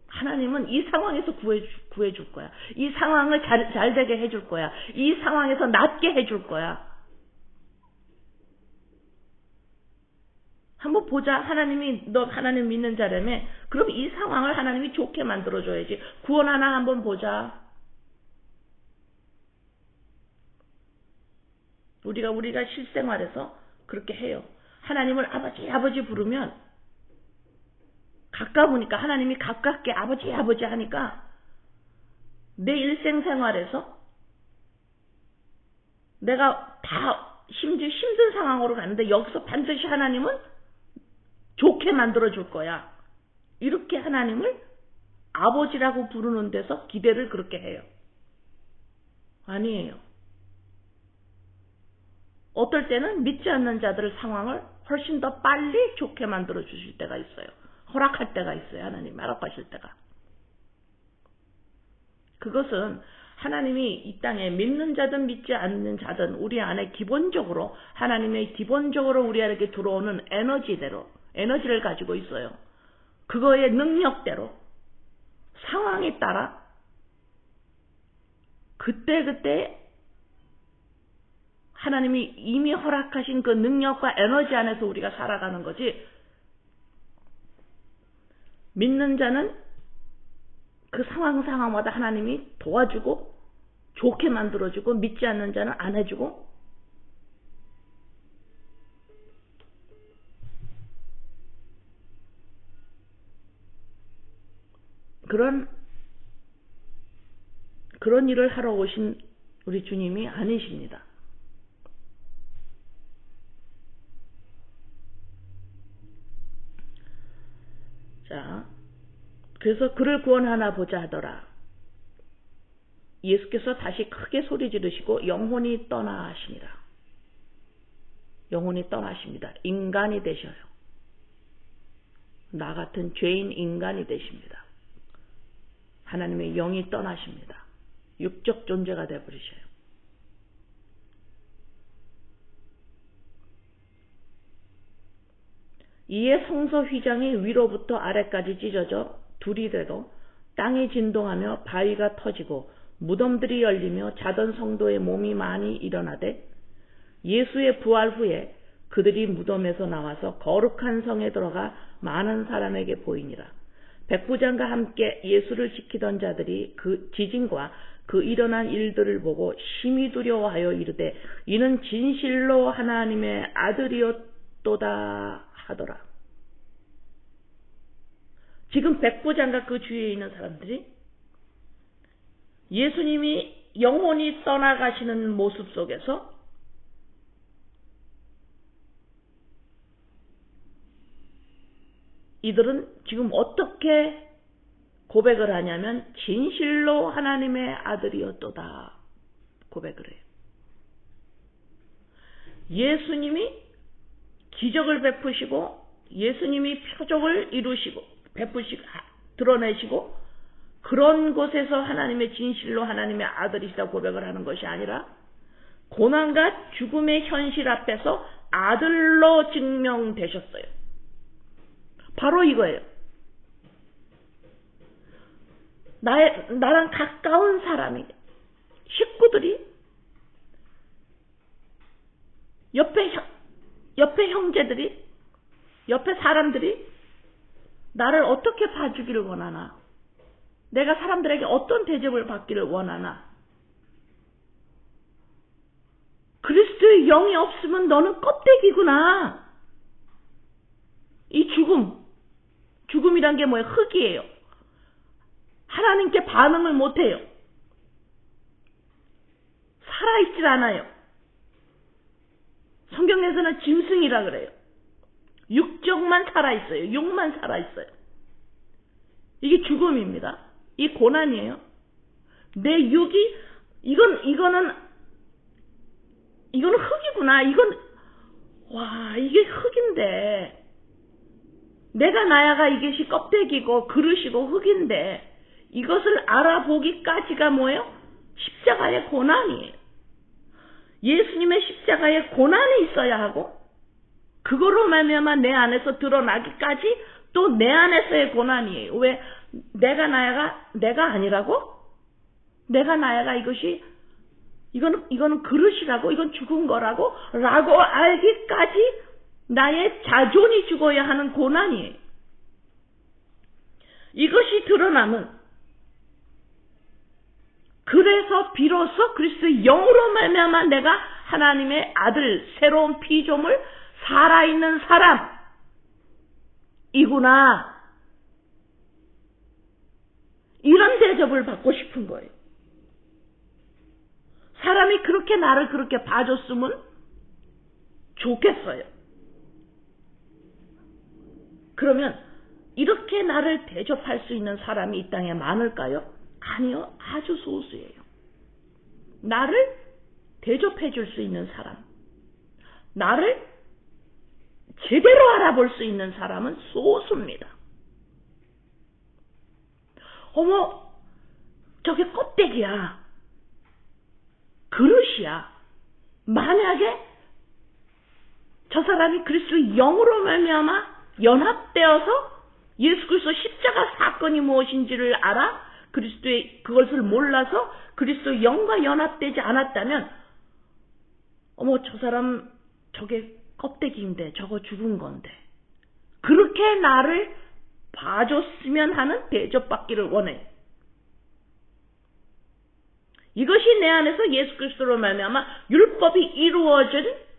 하나님은 이 상황에서 구해줄 거야. 이 상황을 잘 되게 해줄 거야. 이 상황에서 낫게 해줄 거야. 한번 보자. 너 하나님 믿는 자라며. 그럼 이 상황을 하나님이 좋게 만들어줘야지. 구원 하나 한번 보자. 우리가 실생활에서 그렇게 해요. 하나님을 아버지 부르면 가까우니까 하나님이 가깝게 아버지 하니까 내 일생생활에서 내가 다 심지어 힘든 상황으로 가는데 여기서 반드시 하나님은 좋게 만들어줄 거야. 이렇게 하나님을 아버지라고 부르는 데서 기대를 그렇게 해요. 아니에요. 어떨 때는 믿지 않는 자들의 상황을 훨씬 더 빨리 좋게 만들어 주실 때가 있어요. 허락할 때가 있어요. 하나님 허락하실 때가. 그것은 하나님이 이 땅에 믿는 자든 믿지 않는 자든 우리 안에 기본적으로 하나님의 기본적으로 우리 안에 들어오는 에너지를 가지고 있어요. 그거의 능력대로 상황에 따라 그때 하나님이 이미 허락하신 그 능력과 에너지 안에서 우리가 살아가는 거지. 믿는 자는 그 상황마다 하나님이 도와주고 좋게 만들어주고 믿지 않는 자는 안 해주고 그런 일을 하러 오신 우리 주님이 아니십니다. 자, 그래서 그를 구원하나 보자 하더라. 예수께서 다시 크게 소리 지르시고 영혼이 떠나시니라. 영혼이 떠나십니다. 인간이 되셔요. 나 같은 죄인 인간이 되십니다. 하나님의 영이 떠나십니다. 육적 존재가 되어버리셔요. 이에 성서 휘장이 위로부터 아래까지 찢어져 둘이 되고 땅이 진동하며 바위가 터지고 무덤들이 열리며 자던 성도의 몸이 많이 일어나되 예수의 부활 후에 그들이 무덤에서 나와서 거룩한 성에 들어가 많은 사람에게 보이니라. 백부장과 함께 예수를 지키던 자들이 그 지진과 그 일어난 일들을 보고 심히 두려워하여 이르되 이는 진실로 하나님의 아들이었도다 하더라. 지금 백부장과 그 주위에 있는 사람들이 예수님이 영혼이 떠나가시는 모습 속에서 이들은 지금 어떻게 고백을 하냐면 진실로 하나님의 아들이었도다 고백을 해요. 예수님이 기적을 베푸시고 예수님이 표적을 이루시고 베푸시고 드러내시고 그런 곳에서 하나님의 진실로 하나님의 아들이시다 고백을 하는 것이 아니라 고난과 죽음의 현실 앞에서 아들로 증명되셨어요. 바로 이거예요. 나랑 가까운 사람이, 식구들이, 옆에 형제들이, 옆에 사람들이 나를 어떻게 봐주기를 원하나? 내가 사람들에게 어떤 대접을 받기를 원하나? 그리스도의 영이 없으면 너는 껍데기구나. 이 죽음이란 게 뭐예요? 흙이에요. 하나님께 반응을 못해요. 살아있질 않아요. 성경에서는 짐승이라 그래요. 육적만 살아있어요. 육만 살아있어요. 이게 죽음입니다. 이 고난이에요. 내 육이 이거는 흙이구나. 이게 흙인데 내가 나야가 이것이 껍데기고 그릇이고 흙인데 이것을 알아보기까지가 뭐예요? 십자가의 고난이에요. 예수님의 십자가의 고난이 있어야 하고 그거로 말미암아 내 안에서 드러나기까지 또 내 안에서의 고난이에요. 왜? 내가 나야가 내가 아니라고? 내가 나야가 이거는 그릇이라고? 이건 죽은 거라고? 라고 알기까지 나의 자존이 죽어야 하는 고난이에요. 이것이 드러나면 그래서 비로소 그리스도의 영으로 말미암아 내가 하나님의 아들, 새로운 피조물, 살아있는 사람이구나. 이런 대접을 받고 싶은 거예요. 사람이 그렇게 나를 그렇게 봐줬으면 좋겠어요. 그러면 이렇게 나를 대접할 수 있는 사람이 이 땅에 많을까요? 아니요. 아주 소수예요. 나를 대접해 줄 수 있는 사람, 나를 제대로 알아볼 수 있는 사람은 소수입니다. 어머, 저게 껍데기야. 그릇이야. 만약에 저 사람이 그리스도의 영으로 말미암아 연합되어서 예수 그리스도 십자가 사건이 무엇인지를 알아 그리스도의 그것을 몰라서 그리스도의 영과 연합되지 않았다면 어머 저 사람 저게 껍데기인데 저거 죽은 건데 그렇게 나를 봐줬으면 하는 대접받기를 원해. 이것이 내 안에서 예수 그리스도로 말미암아 율법이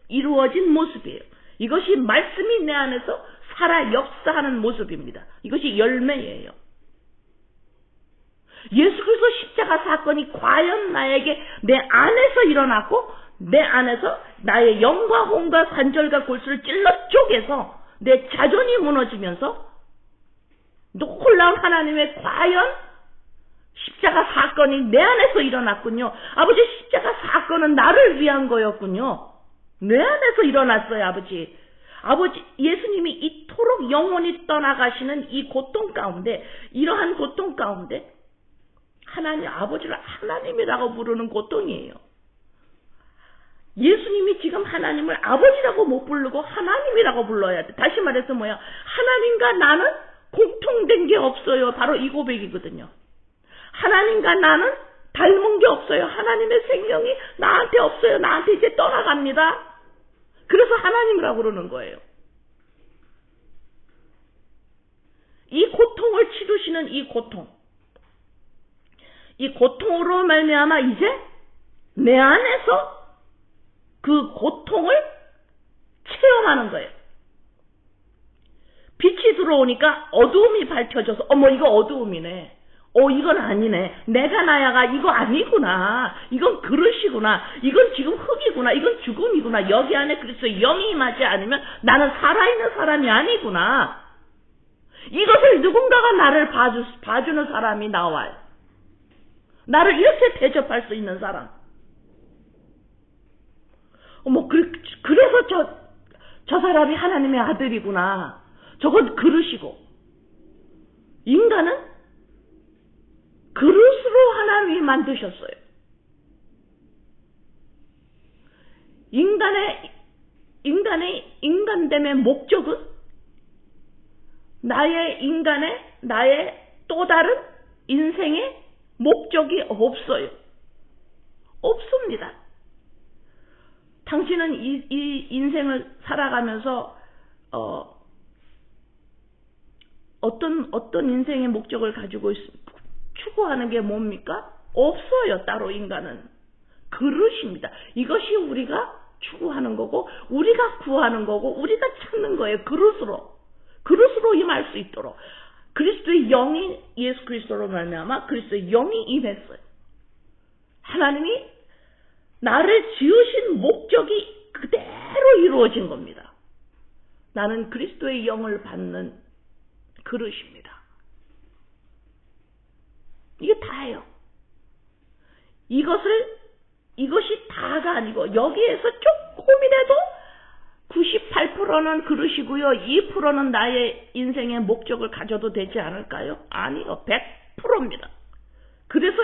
이루어진 모습이에요. 이것이 말씀이 내 안에서 살아 역사하는 모습입니다. 이것이 열매예요. 예수 그리스도 십자가 사건이 과연 나에게 내 안에서 일어났고 내 안에서 나의 영과 혼과 관절과 골수를 찔러 쪼개서 내 자존이 무너지면서 놀라운 하나님의 과연 십자가 사건이 내 안에서 일어났군요. 아버지 십자가 사건은 나를 위한 거였군요. 내 안에서 일어났어요. 아버지 예수님이 이토록 영원히 떠나가시는 이 고통 가운데 이러한 고통 가운데 하나님 아버지를 하나님이라고 부르는 고통이에요. 예수님이 지금 하나님을 아버지라고 못 부르고 하나님이라고 불러야 돼. 다시 말해서 뭐야? 하나님과 나는 공통된 게 없어요. 바로 이 고백이거든요. 하나님과 나는 닮은 게 없어요. 하나님의 생명이 나한테 없어요. 나한테 이제 떠나갑니다. 그래서 하나님이라고 그러는 거예요. 이 고통을 치르시는 이 고통으로 말미암아 이제 내 안에서 그 고통을 체험하는 거예요. 빛이 들어오니까 어두움이 밝혀져서 어머 이거 어두움이네. 이건 아니네. 내가 나야가 이거 아니구나. 이건 그릇이구나. 이건 지금 흙이구나. 이건 죽음이구나. 여기 안에 그리스도의 영이 임하지 않으면 나는 살아있는 사람이 아니구나. 이것을 누군가가 나를 봐주는 사람이 나와요. 나를 이렇게 대접할 수 있는 사람. 어머, 그래서 저 사람이 하나님의 아들이구나. 저건 그릇이고, 인간은 그릇으로 하나님이 만드셨어요. 인간됨의 목적은 나의 또 다른 인생의 목적이 없어요. 없습니다. 당신은 이 인생을 살아가면서 어떤 인생의 목적을 가지고 추구하는 게 뭡니까? 없어요. 따로 인간은 그릇입니다. 이것이 우리가 추구하는 거고, 우리가 구하는 거고, 우리가 찾는 거예요. 그릇으로 임할 수 있도록 그리스도의 영이, 예수 그리스도로 말미암아 그리스도의 영이 임했어요. 하나님이 나를 지으신 목적이 그대로 이루어진 겁니다. 나는 그리스도의 영을 받는 그릇입니다. 이게 다예요. 이것이 다가 아니고, 여기에서 조금이라도 98%는 그릇이고요, 2%는 나의 인생의 목적을 가져도 되지 않을까요? 아니요, 100%입니다. 그래서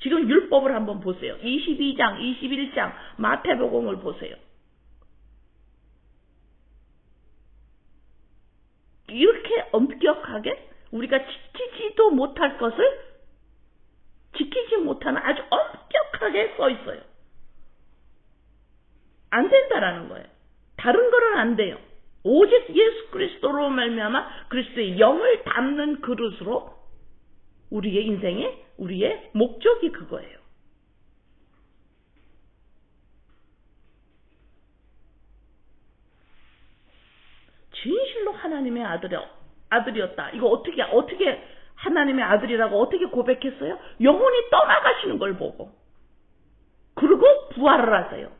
지금 율법을 한번 보세요. 22장, 21장 마태복음을 보세요. 이렇게 엄격하게 우리가 지키지도 못할 것을 지키지 못하는, 아주 엄격하게 써 있어요. 안 된다라는 거예요. 다른 거는 안 돼요. 오직 예수 그리스도로 말미암아 그리스도의 영을 담는 그릇으로 우리의 인생에 우리의 목적이 그거예요. 진실로 하나님의 아들이었다. 이거 어떻게 하나님의 아들이라고 어떻게 고백했어요? 영혼이 떠나가시는 걸 보고, 그리고 부활을 하세요.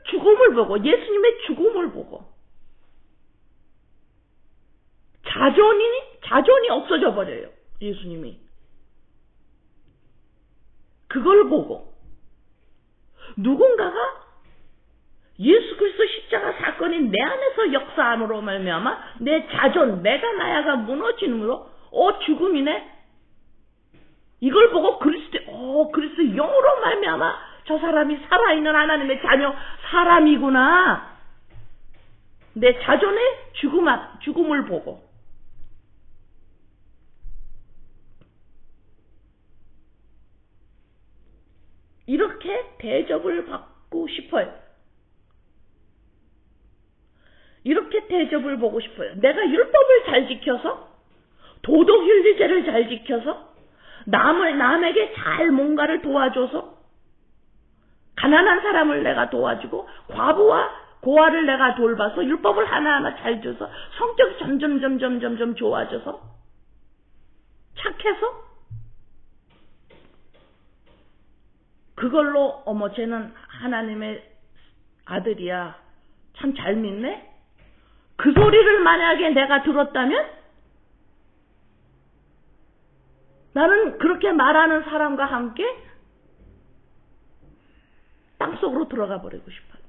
죽음을 보고, 예수님의 죽음을 보고, 자존이 없어져 버려요. 예수님이. 그걸 보고 누군가가 예수 그리스도 십자가 사건이 내 안에서 역사함으로 말미암아 내 자존, 내가 나야가 무너지므로 죽음이네. 이걸 보고 그리스도 영으로 말미암아 저 사람이 살아있는 하나님의 자녀 사람이구나. 내 자존의 죽음을 보고 이렇게 대접을 받고 싶어요. 이렇게 대접을 보고 싶어요. 내가 율법을 잘 지켜서, 도덕윤리제를 잘 지켜서, 남에게 잘 뭔가를 도와줘서, 가난한 사람을 내가 도와주고, 과부와 고아를 내가 돌봐서, 율법을 하나하나 잘 줘서, 성격이 점점 좋아져서, 착해서, 그걸로 쟤는 하나님의 아들이야, 참 잘 믿네? 그 소리를 만약에 내가 들었다면 나는 그렇게 말하는 사람과 함께 땅속으로 들어가 버리고 싶어요.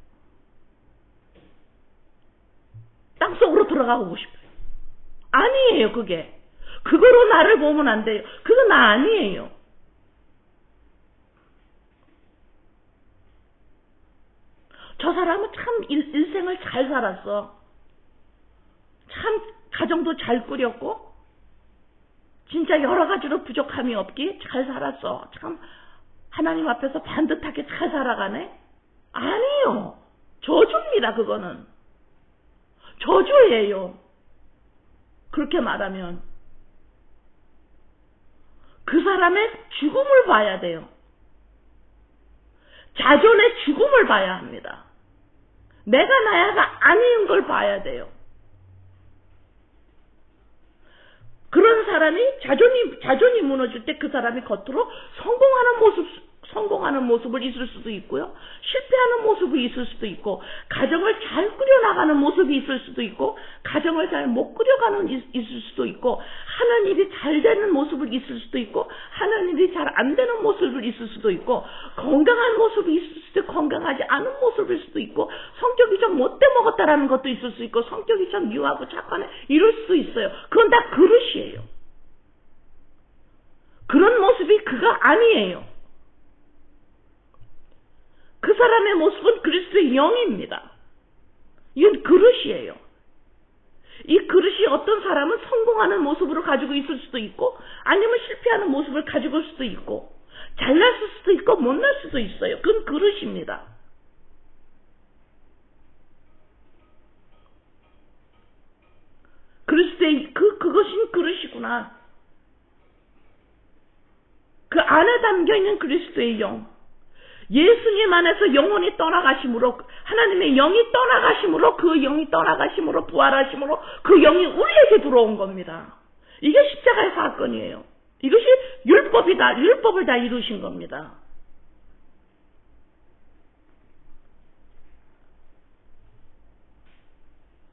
땅속으로 들어가고 싶어요. 아니에요. 그거로 나를 보면 안 돼요. 그건 나 아니에요. 저 사람은 참 일생을 잘 살았어. 참 가정도 잘 꾸렸고 진짜 여러 가지로 부족함이 없기 잘 살았어. 참 하나님 앞에서 반듯하게 잘 살아가네. 아니요. 저주입니다. 그거는 저주예요. 그렇게 말하면 그 사람의 죽음을 봐야 돼요. 자존의 죽음을 봐야 합니다. 내가 나야가 아닌 걸 봐야 돼요. 그런 사람이 자존이 무너질 때 그 사람이 겉으로 성공하는 모습 성공하는 모습을 있을 수도 있고요. 실패하는 모습이 있을 수도 있고, 가정을 잘 꾸려나가는 모습이 있을 수도 있고, 가정을 잘 못 꾸려가는 있을 수도 있고, 하는 일이 잘 되는 모습을 있을 수도 있고, 하는 일이 잘 안 되는 모습을 있을 수도 있고, 건강한 모습이 있을 수도 있고, 건강하지 않은 모습일 수도 있고, 성격이 좀 못돼 먹었다라는 것도 있을 수 있고, 성격이 좀 유하고 착하네 이럴 수도 있어요. 그건 다 그릇이에요. 그런 모습이 그가 아니에요. 그 사람의 모습은 그리스도의 영입니다. 이건 그릇이에요. 이 그릇이 어떤 사람은 성공하는 모습으로 가지고 있을 수도 있고, 아니면 실패하는 모습을 가지고 있을 수도 있고, 잘날 수도 있고 못날 수도 있어요. 그건 그릇입니다. 그리스도의 그것이 그릇이구나. 그 안에 담겨있는 그리스도의 영, 예수님 안에서 영혼이 떠나가심으로, 하나님의 영이 떠나가심으로, 그 영이 떠나가심으로, 부활하심으로 그 영이 우리에게 들어온 겁니다. 이게 십자가의 사건이에요. 이것이 율법을 다 이루신 겁니다.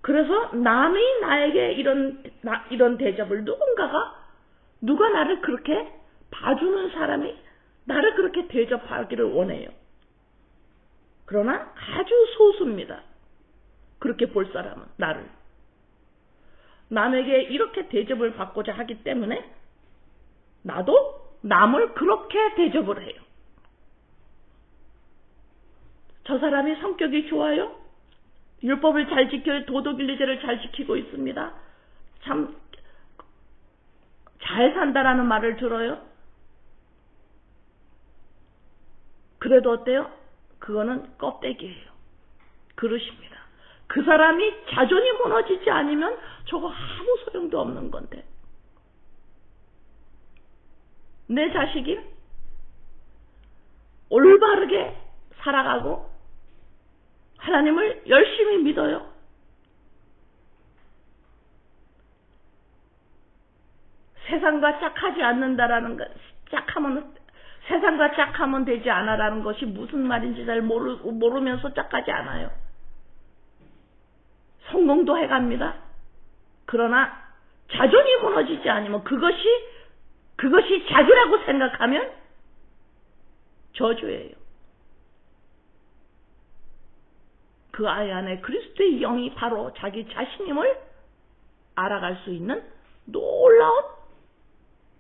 그래서 남이 나에게 이런 대접을, 누가 나를 그렇게 봐주는 사람이 나를 그렇게 대접하기를 원해요. 그러나 아주 소수입니다. 그렇게 볼 사람은, 나를. 남에게 이렇게 대접을 받고자 하기 때문에 나도 남을 그렇게 대접을 해요. 저 사람이 성격이 좋아요? 율법을 잘 지켜요. 도덕윤리제를 잘 지키고 있습니다. 참 잘 산다라는 말을 들어요. 그래도 어때요? 그거는 껍데기예요. 그릇입니다. 그 사람이 자존이 무너지지 않으면 저거 아무 소용도 없는 건데. 내 자식이 올바르게 살아가고 하나님을 열심히 믿어요. 세상과 짝하지 않는다라는 것, 세상과 짝하면 되지 않아라는 것이 무슨 말인지 잘 모르면서 짝하지 않아요. 성공도 해갑니다. 그러나 자존이 무너지지 않으면, 그것이 자기라고 생각하면 저주예요. 그 아이 안에 그리스도의 영이 바로 자기 자신임을 알아갈 수 있는 놀라운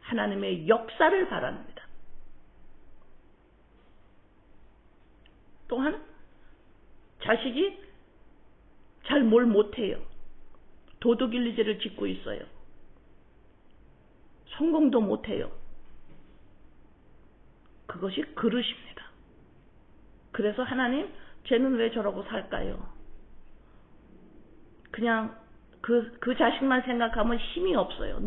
하나님의 역사를 바랍니다. 또한 자식이 잘 뭘 못해요. 도덕윤리제를 짓고 있어요. 성공도 못해요. 그것이 그릇입니다. 그래서 하나님, 쟤는 왜 저러고 살까요? 그냥 그 자식만 생각하면 힘이 없어요.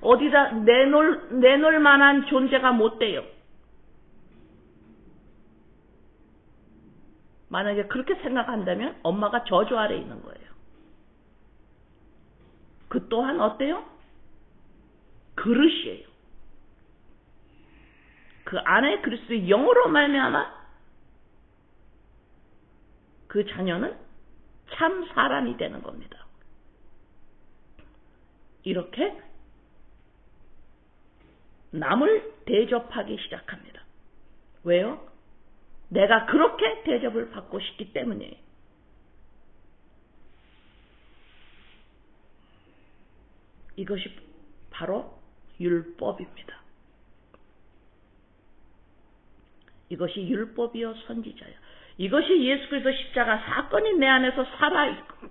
어디다 내놓을 만한 존재가 못 돼요. 만약에 그렇게 생각한다면 엄마가 저주 아래에 있는 거예요. 그 또한 어때요? 그릇이에요. 그 안에 그리스도의 영으로 말미암아 그 자녀는 참 사람이 되는 겁니다. 이렇게 남을 대접하기 시작합니다. 왜요? 내가 그렇게 대접을 받고 싶기 때문이에요. 이것이 바로 율법입니다. 이것이 율법이요 선지자요. 이것이 예수 그리스도 십자가 사건이 내 안에서 살아있고,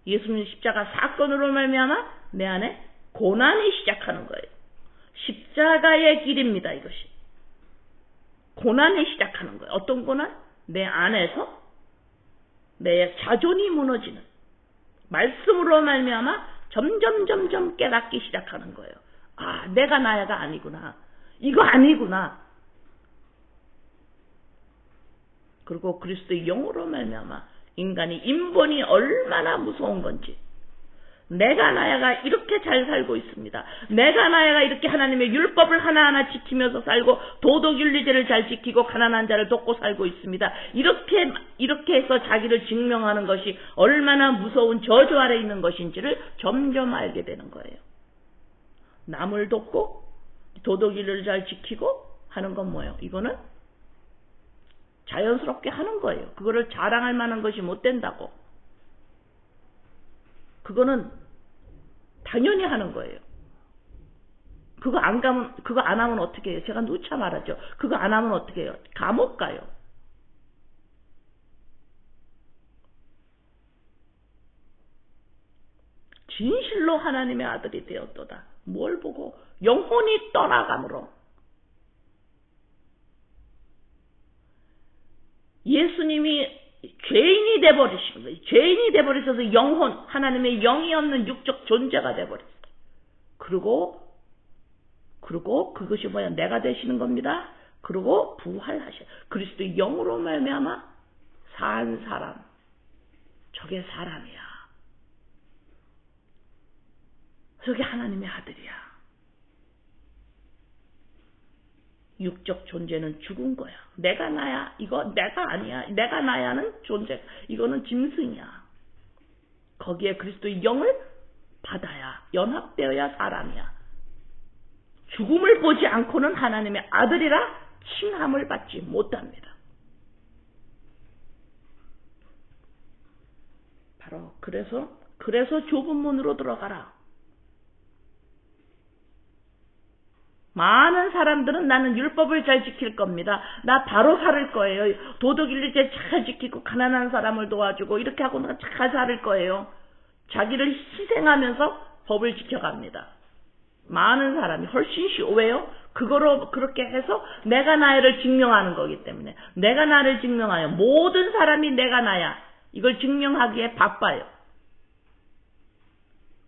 예수님 십자가 사건으로 말미암아 내 안에 고난이 시작하는 거예요. 십자가의 길입니다. 이것이 고난이 시작하는 거예요. 어떤 고난? 내 안에서 내 자존이 무너지는, 말씀으로 말미암아 점점 깨닫기 시작하는 거예요. 아, 내가 나야가 아니구나. 이거 아니구나. 그리고 그리스도의 영으로 말미암아 인간이 인본이 얼마나 무서운 건지, 내가 나야가 이렇게 잘 살고 있습니다. 내가 나야가 이렇게 하나님의 율법을 하나하나 지키면서 살고 도덕윤리제를 잘 지키고 가난한 자를 돕고 살고 있습니다. 이렇게 해서 자기를 증명하는 것이 얼마나 무서운 저주 아래 있는 것인지를 점점 알게 되는 거예요. 남을 돕고 도덕윤리를 잘 지키고 하는 건 뭐예요? 이거는 자연스럽게 하는 거예요. 그거를 자랑할 만한 것이 못 된다고. 그거는 당연히 하는 거예요. 그거 안 하면 어떻게 해요? 제가 누차 말하죠. 그거 안 하면 어떻게 해요? 감옥 가요. 진실로 하나님의 아들이 되었도다. 뭘 보고? 영혼이 떠나감으로. 예수님이 죄인이 돼버리십니다. 죄인이 돼버리셔서 영혼, 하나님의 영이 없는 육적 존재가 돼버렸어요. 그리고 그것이 뭐야? 내가 되시는 겁니다. 그리고 부활하셔. 그리스도의 영으로 말미암아 산 사람. 저게 사람이야. 저게 하나님의 아들이야. 육적 존재는 죽은 거야. 내가 나야. 이거 내가 아니야. 내가 나야는 존재. 이거는 짐승이야. 거기에 그리스도의 영을 받아야, 연합되어야 사람이야. 죽음을 보지 않고는 하나님의 아들이라 칭함을 받지 못합니다. 바로 그래서 좁은 문으로 들어가라. 많은 사람들은 나는 율법을 잘 지킬 겁니다. 나 바로 살을 거예요. 도덕윤리제 잘 지키고 가난한 사람을 도와주고 이렇게 하고 잘 살을 거예요. 자기를 희생하면서 법을 지켜갑니다. 많은 사람이 훨씬 쉬워. 왜요? 그거로 그렇게 해서 내가 나를 증명하는 거기 때문에. 내가 나를 증명하여 모든 사람이 내가 나야. 이걸 증명하기에 바빠요.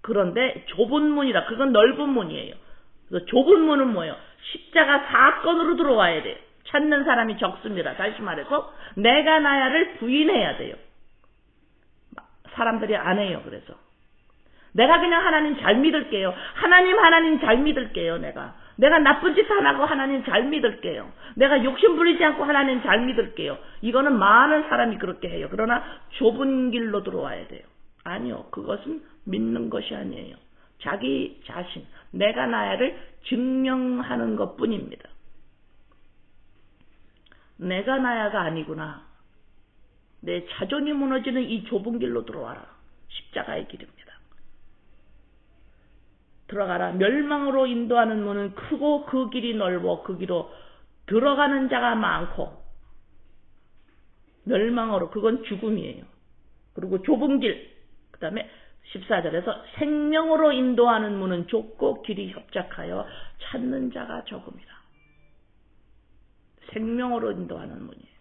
그런데 좁은 문이라. 그건 넓은 문이에요. 그래서 좁은 문은 뭐예요? 십자가 사건으로 들어와야 돼요. 찾는 사람이 적습니다. 다시 말해서 내가 나야를 부인해야 돼요. 사람들이 안 해요. 그래서 내가 그냥 하나님 잘 믿을게요. 하나님 잘 믿을게요. 내가 나쁜 짓 안 하고 하나님 잘 믿을게요. 내가 욕심 부리지 않고 하나님 잘 믿을게요. 이거는 많은 사람이 그렇게 해요. 그러나 좁은 길로 들어와야 돼요. 아니요. 그것은 믿는 것이 아니에요. 자기 자신, 내가 나야를 증명하는 것뿐입니다. 내가 나야가 아니구나. 내 자존이 무너지는 이 좁은 길로 들어와라. 십자가의 길입니다. 들어가라. 멸망으로 인도하는 문은 크고 그 길이 넓어 그 길로 들어가는 자가 많고. 멸망으로, 그건 죽음이에요. 그리고 좁은 길, 그 다음에 14절에서 생명으로 인도하는 문은 좁고 길이 협착하여 찾는 자가 적음이라. 생명으로 인도하는 문이에요.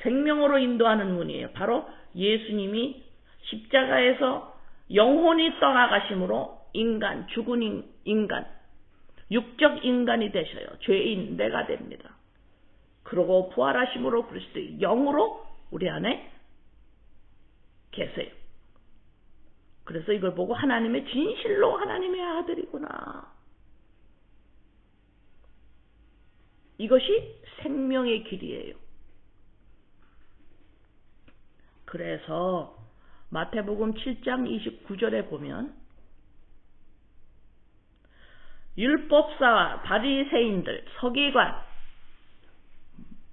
생명으로 인도하는 문이에요. 바로 예수님이 십자가에서 영혼이 떠나가심으로 죽은 인간, 육적 인간이 되셔요. 죄인 내가 됩니다. 그러고 부활하심으로 그리스도의 영으로 우리 안에 계세요. 그래서 이걸 보고 하나님의 진실로 하나님의 아들이구나. 이것이 생명의 길이에요. 그래서 마태복음 7장 29절에 보면 율법사와 바리새인들, 서기관,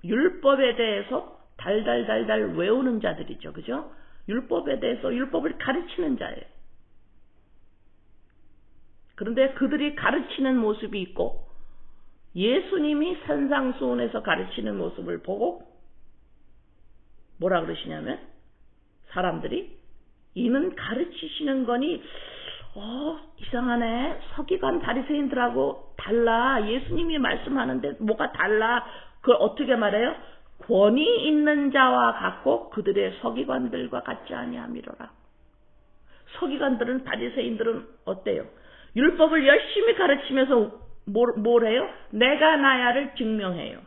율법에 대해서 달달달달 외우는 자들이죠. 그죠? 율법에 대해서 율법을 가르치는 자예요. 그런데 그들이 가르치는 모습이 있고 예수님이 산상수훈에서 가르치는 모습을 보고 뭐라 그러시냐면 사람들이 이는 가르치시는 거니 이상하네. 서기관 바리새인들하고 달라. 예수님이 말씀하는데 뭐가 달라. 그걸 어떻게 말해요? 권위 있는 자와 같고 그들의 서기관들과 같지 아니함이로라. 서기관들은, 바리새인들은 어때요? 율법을 열심히 가르치면서 뭘 해요? 내가 나야를 증명해요.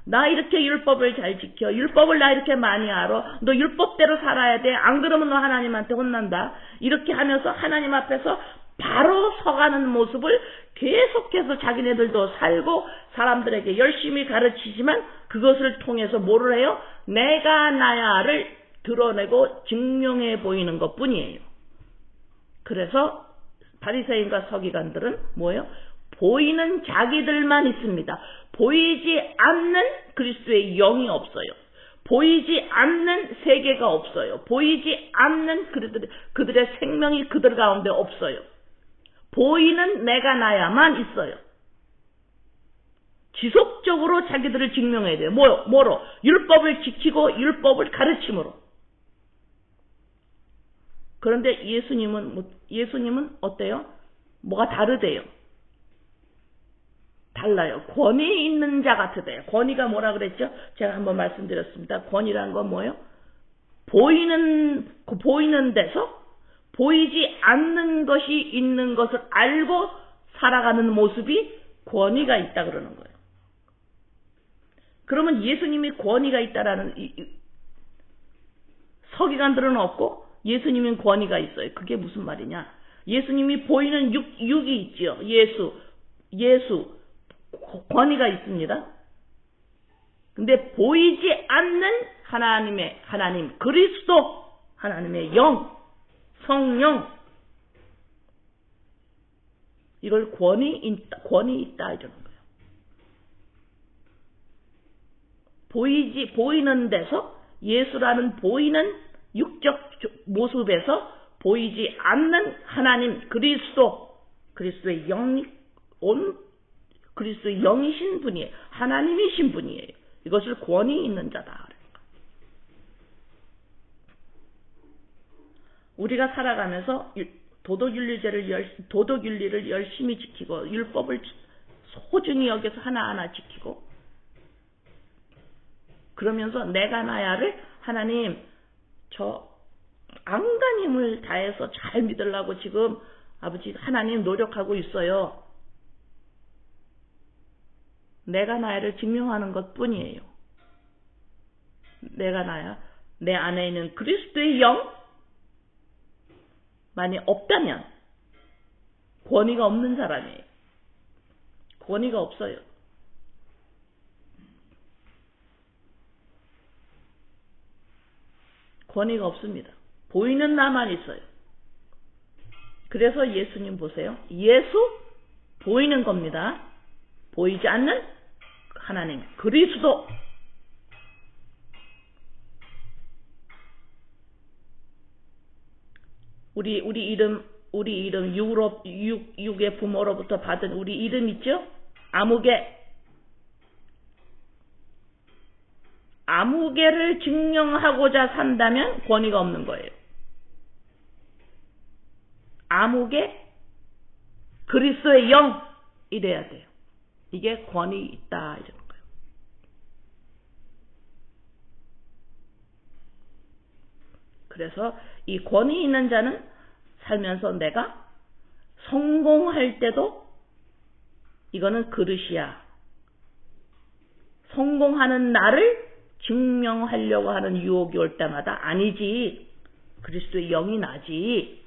나 이렇게 율법을 잘 지켜. 율법을 나 이렇게 많이 알아. 너 율법대로 살아야 돼. 안 그러면 너 하나님한테 혼난다. 이렇게 하면서 하나님 앞에서 바로 서가는 모습을 계속해서 자기네들도 살고 사람들에게 열심히 가르치지만 그것을 통해서 뭐를 해요? 내가 나야를 드러내고 증명해 보이는 것 뿐이에요. 그래서 바리새인과 서기관들은 뭐예요? 보이는 자기들만 있습니다. 보이지 않는 그리스도의 영이 없어요. 보이지 않는 세계가 없어요. 보이지 않는 그들의 생명이 그들 가운데 없어요. 보이는 내가 나야만 있어요. 지속적으로 자기들을 증명해야 돼요. 뭐로? 율법을 지키고 율법을 가르침으로. 그런데 예수님은 어때요? 뭐가 다르대요. 달라요. 권위 있는 자 같으대요. 권위가 뭐라 그랬죠? 제가 한번 말씀드렸습니다. 권위란 건 뭐예요? 보이는 데서 보이지 않는 것이 있는 것을 알고 살아가는 모습이 권위가 있다 그러는 거예요. 그러면 예수님이 권위가 있다라는 서기관들은 없고 예수님은 권위가 있어요. 그게 무슨 말이냐? 예수님이 보이는 육이 있지요. 예수 권위가 있습니다. 근데 보이지 않는 하나님 그리스도 하나님의 영 성령 이걸 권위 있다 이러는 거예요. 보이는 데서 예수라는 보이는 육적 모습에서 보이지 않는 하나님 그리스도의 영이 그리스도의 영이신 분이에요. 하나님이신 분이에요. 이것을 권위 있는 자다. 우리가 살아가면서 도덕 윤리를 열심히 지키고 율법을 소중히 여겨서 하나하나 지키고 그러면서 내가 나야를 하나님 저 안간 힘을 다해서 잘 믿으려고 지금 아버지 하나님 노력하고 있어요. 내가 나야를 증명하는 것 뿐이에요. 내가 나야 내 안에 있는 그리스도의 영 만이 없다면 권위가 없는 사람이에요. 권위가 없어요. 권위가 없습니다. 보이는 나만 있어요. 그래서 예수님 보세요. 예수 보이는 겁니다. 보이지 않는 하나님 그리스도 우리 이름 육의 부모로부터 받은 우리 이름 있죠? 아무개를 증명하고자 산다면 권위가 없는 거예요. 아무개 그리스도의 영 이래야 돼요. 이게 권위 있다 이러는 거예요. 그래서 이 권위 있는 자는 살면서 내가 성공할 때도 이거는 그릇이야. 성공하는 나를 증명하려고 하는 유혹이 올 때마다 아니지. 그리스도의 영이 나지.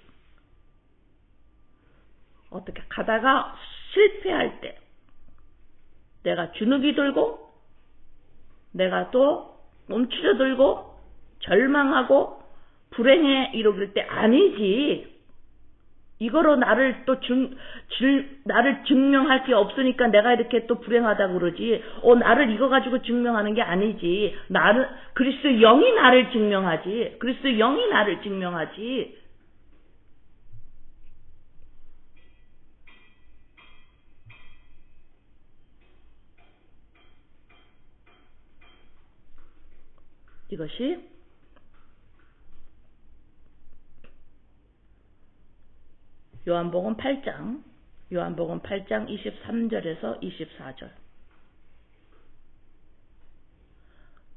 어떻게 가다가 실패할 때 내가 주눅이 들고 내가 또 움츠러들고 절망하고 불행해 이럴 때 아니지. 이거로 나를 증명할 게 없으니까 내가 이렇게 또 불행하다고 그러지. 나를 이거 가지고 증명하는 게 아니지. 그리스도 영이 나를 증명하지. 그리스도 영이 나를 증명하지. 이것이 요한복음 8장 23절에서 24절.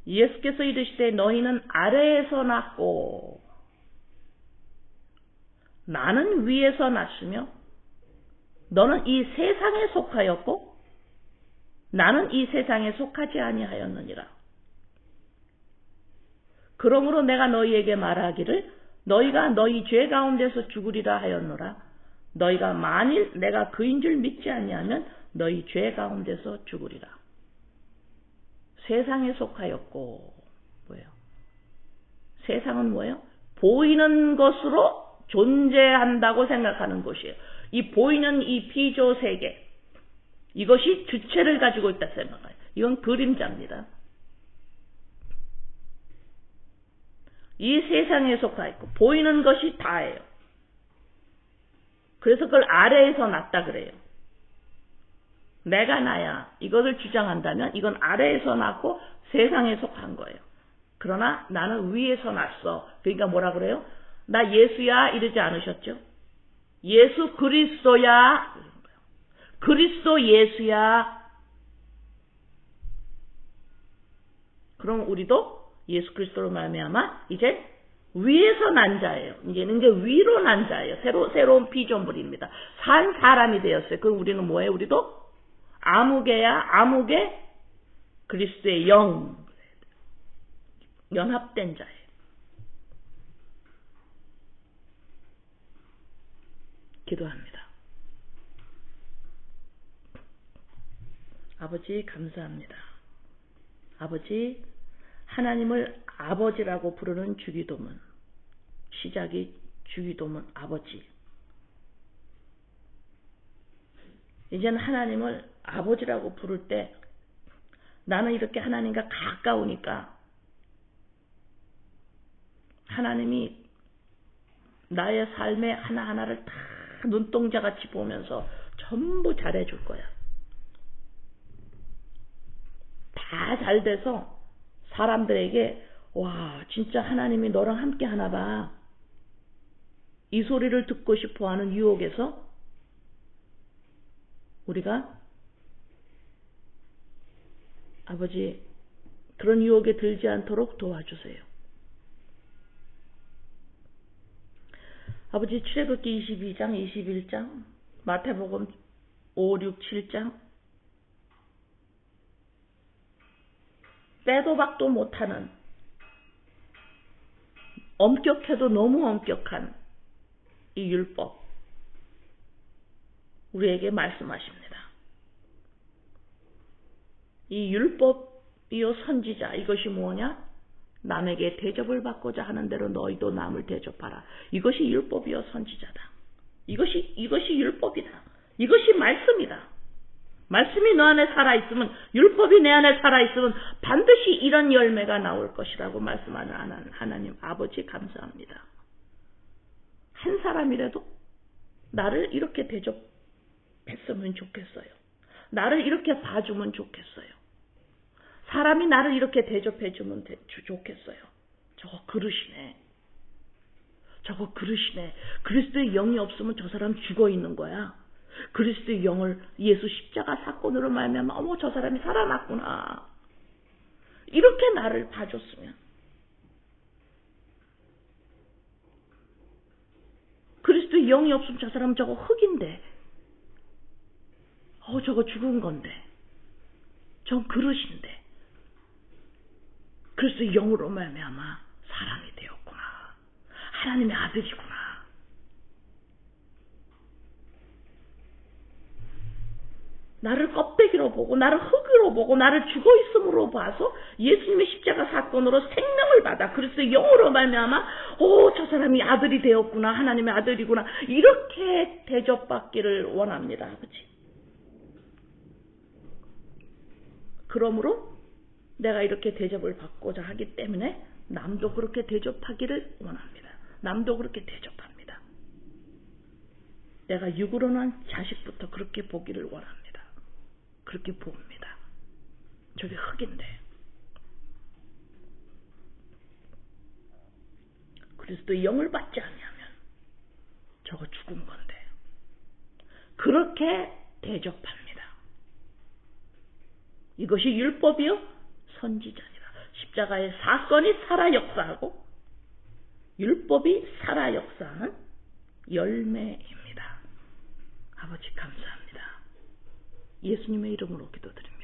예수께서 이르시되 너희는 아래에서 났고 나는 위에서 났으며 너는 이 세상에 속하였고 나는 이 세상에 속하지 아니하였느니라. 그러므로 내가 너희에게 말하기를 너희가 너희 죄 가운데서 죽으리라 하였노라. 너희가 만일 내가 그인 줄 믿지 아니하면 너희 죄 가운데서 죽으리라. 세상에 속하였고 뭐예요? 세상은 뭐예요? 보이는 것으로 존재한다고 생각하는 것이에요. 이 보이는 이 피조 세계, 이것이 주체를 가지고 있다 생각해요. 이건 그림자입니다. 이 세상에 속하 있고 보이는 것이 다예요. 그래서 그걸 아래에서 났다 그래요. 내가 나야 이것을 주장한다면 이건 아래에서 났고 세상에 속한 거예요. 그러나 나는 위에서 났어. 그러니까 뭐라 그래요? 나 예수야 이러지 않으셨죠? 예수 그리스도야. 그리스도 예수야. 그럼 우리도 예수 그리스도로 말미암아 이제 위에서 난 자예요. 이제는 이제 위로 난 자예요. 새로운 피조물입니다. 산 사람이 되었어요. 그럼 우리는 뭐예요? 우리도 아무개야. 아무개 그리스도의 영 연합된 자예요. 기도합니다. 아버지 감사합니다. 아버지 하나님을 아버지라고 부르는 주기도문, 시작이 주기도문 아버지. 이제는 하나님을 아버지라고 부를 때 나는 이렇게 하나님과 가까우니까 하나님이 나의 삶의 하나하나를 다 눈동자같이 보면서 전부 잘해줄 거야. 다 잘 돼서 사람들에게 와 진짜 하나님이 너랑 함께 하나 봐. 이 소리를 듣고 싶어하는 유혹에서 우리가 아버지 그런 유혹에 들지 않도록 도와주세요. 아버지 출애굽기 22장, 21장, 마태복음 5, 6, 7장 빼도 박도 못하는 엄격해도 너무 엄격한 이 율법 우리에게 말씀하십니다. 이 율법이요 선지자 이것이 뭐냐? 남에게 대접을 받고자 하는 대로 너희도 남을 대접하라. 이것이 율법이요 선지자다. 이것이 율법이다. 이것이 말씀이다. 말씀이 너 안에 살아있으면 율법이 내 안에 살아있으면 반드시 이런 열매가 나올 것이라고 말씀하는 하나님 아버지 감사합니다. 한 사람이라도 나를 이렇게 대접했으면 좋겠어요. 나를 이렇게 봐주면 좋겠어요. 사람이 나를 이렇게 대접해주면 좋겠어요. 저거 그릇이네. 저거 그릇이네. 그리스도의 영이 없으면 저 사람 죽어 있는 거야. 그리스도의 영을 예수 십자가 사건으로 말미암아 어머 저 사람이 살아났구나. 이렇게 나를 봐줬으면 그리스도의 영이 없으면 저 사람 저거 흙인데 저거 죽은 건데 전 그릇인데 그리스도의 영으로 말미암아 사람이 되었구나. 하나님의 아들이구나. 나를 껍데기로 보고 나를 흙으로 보고 나를 죽어있음으로 봐서 예수님의 십자가 사건으로 생명을 받아 그리스도의 영으로 말미암아 저 사람이 아들이 되었구나. 하나님의 아들이구나. 이렇게 대접받기를 원합니다. 아버지. 그러므로 내가 이렇게 대접을 받고자 하기 때문에 남도 그렇게 대접하기를 원합니다. 남도 그렇게 대접합니다. 내가 육으로 난 자식부터 그렇게 보기를 원합니다. 그렇게 봅니다. 저게 흙인데 그리스도의 영을 받지 않으면 저거 죽은 건데 그렇게 대접합니다. 이것이 율법이요 선지자니라. 십자가의 사건이 살아 역사하고 율법이 살아 역사하는 열매입니다. 아버지 감사합니다. 예수님의 이름으로 기도드립니다.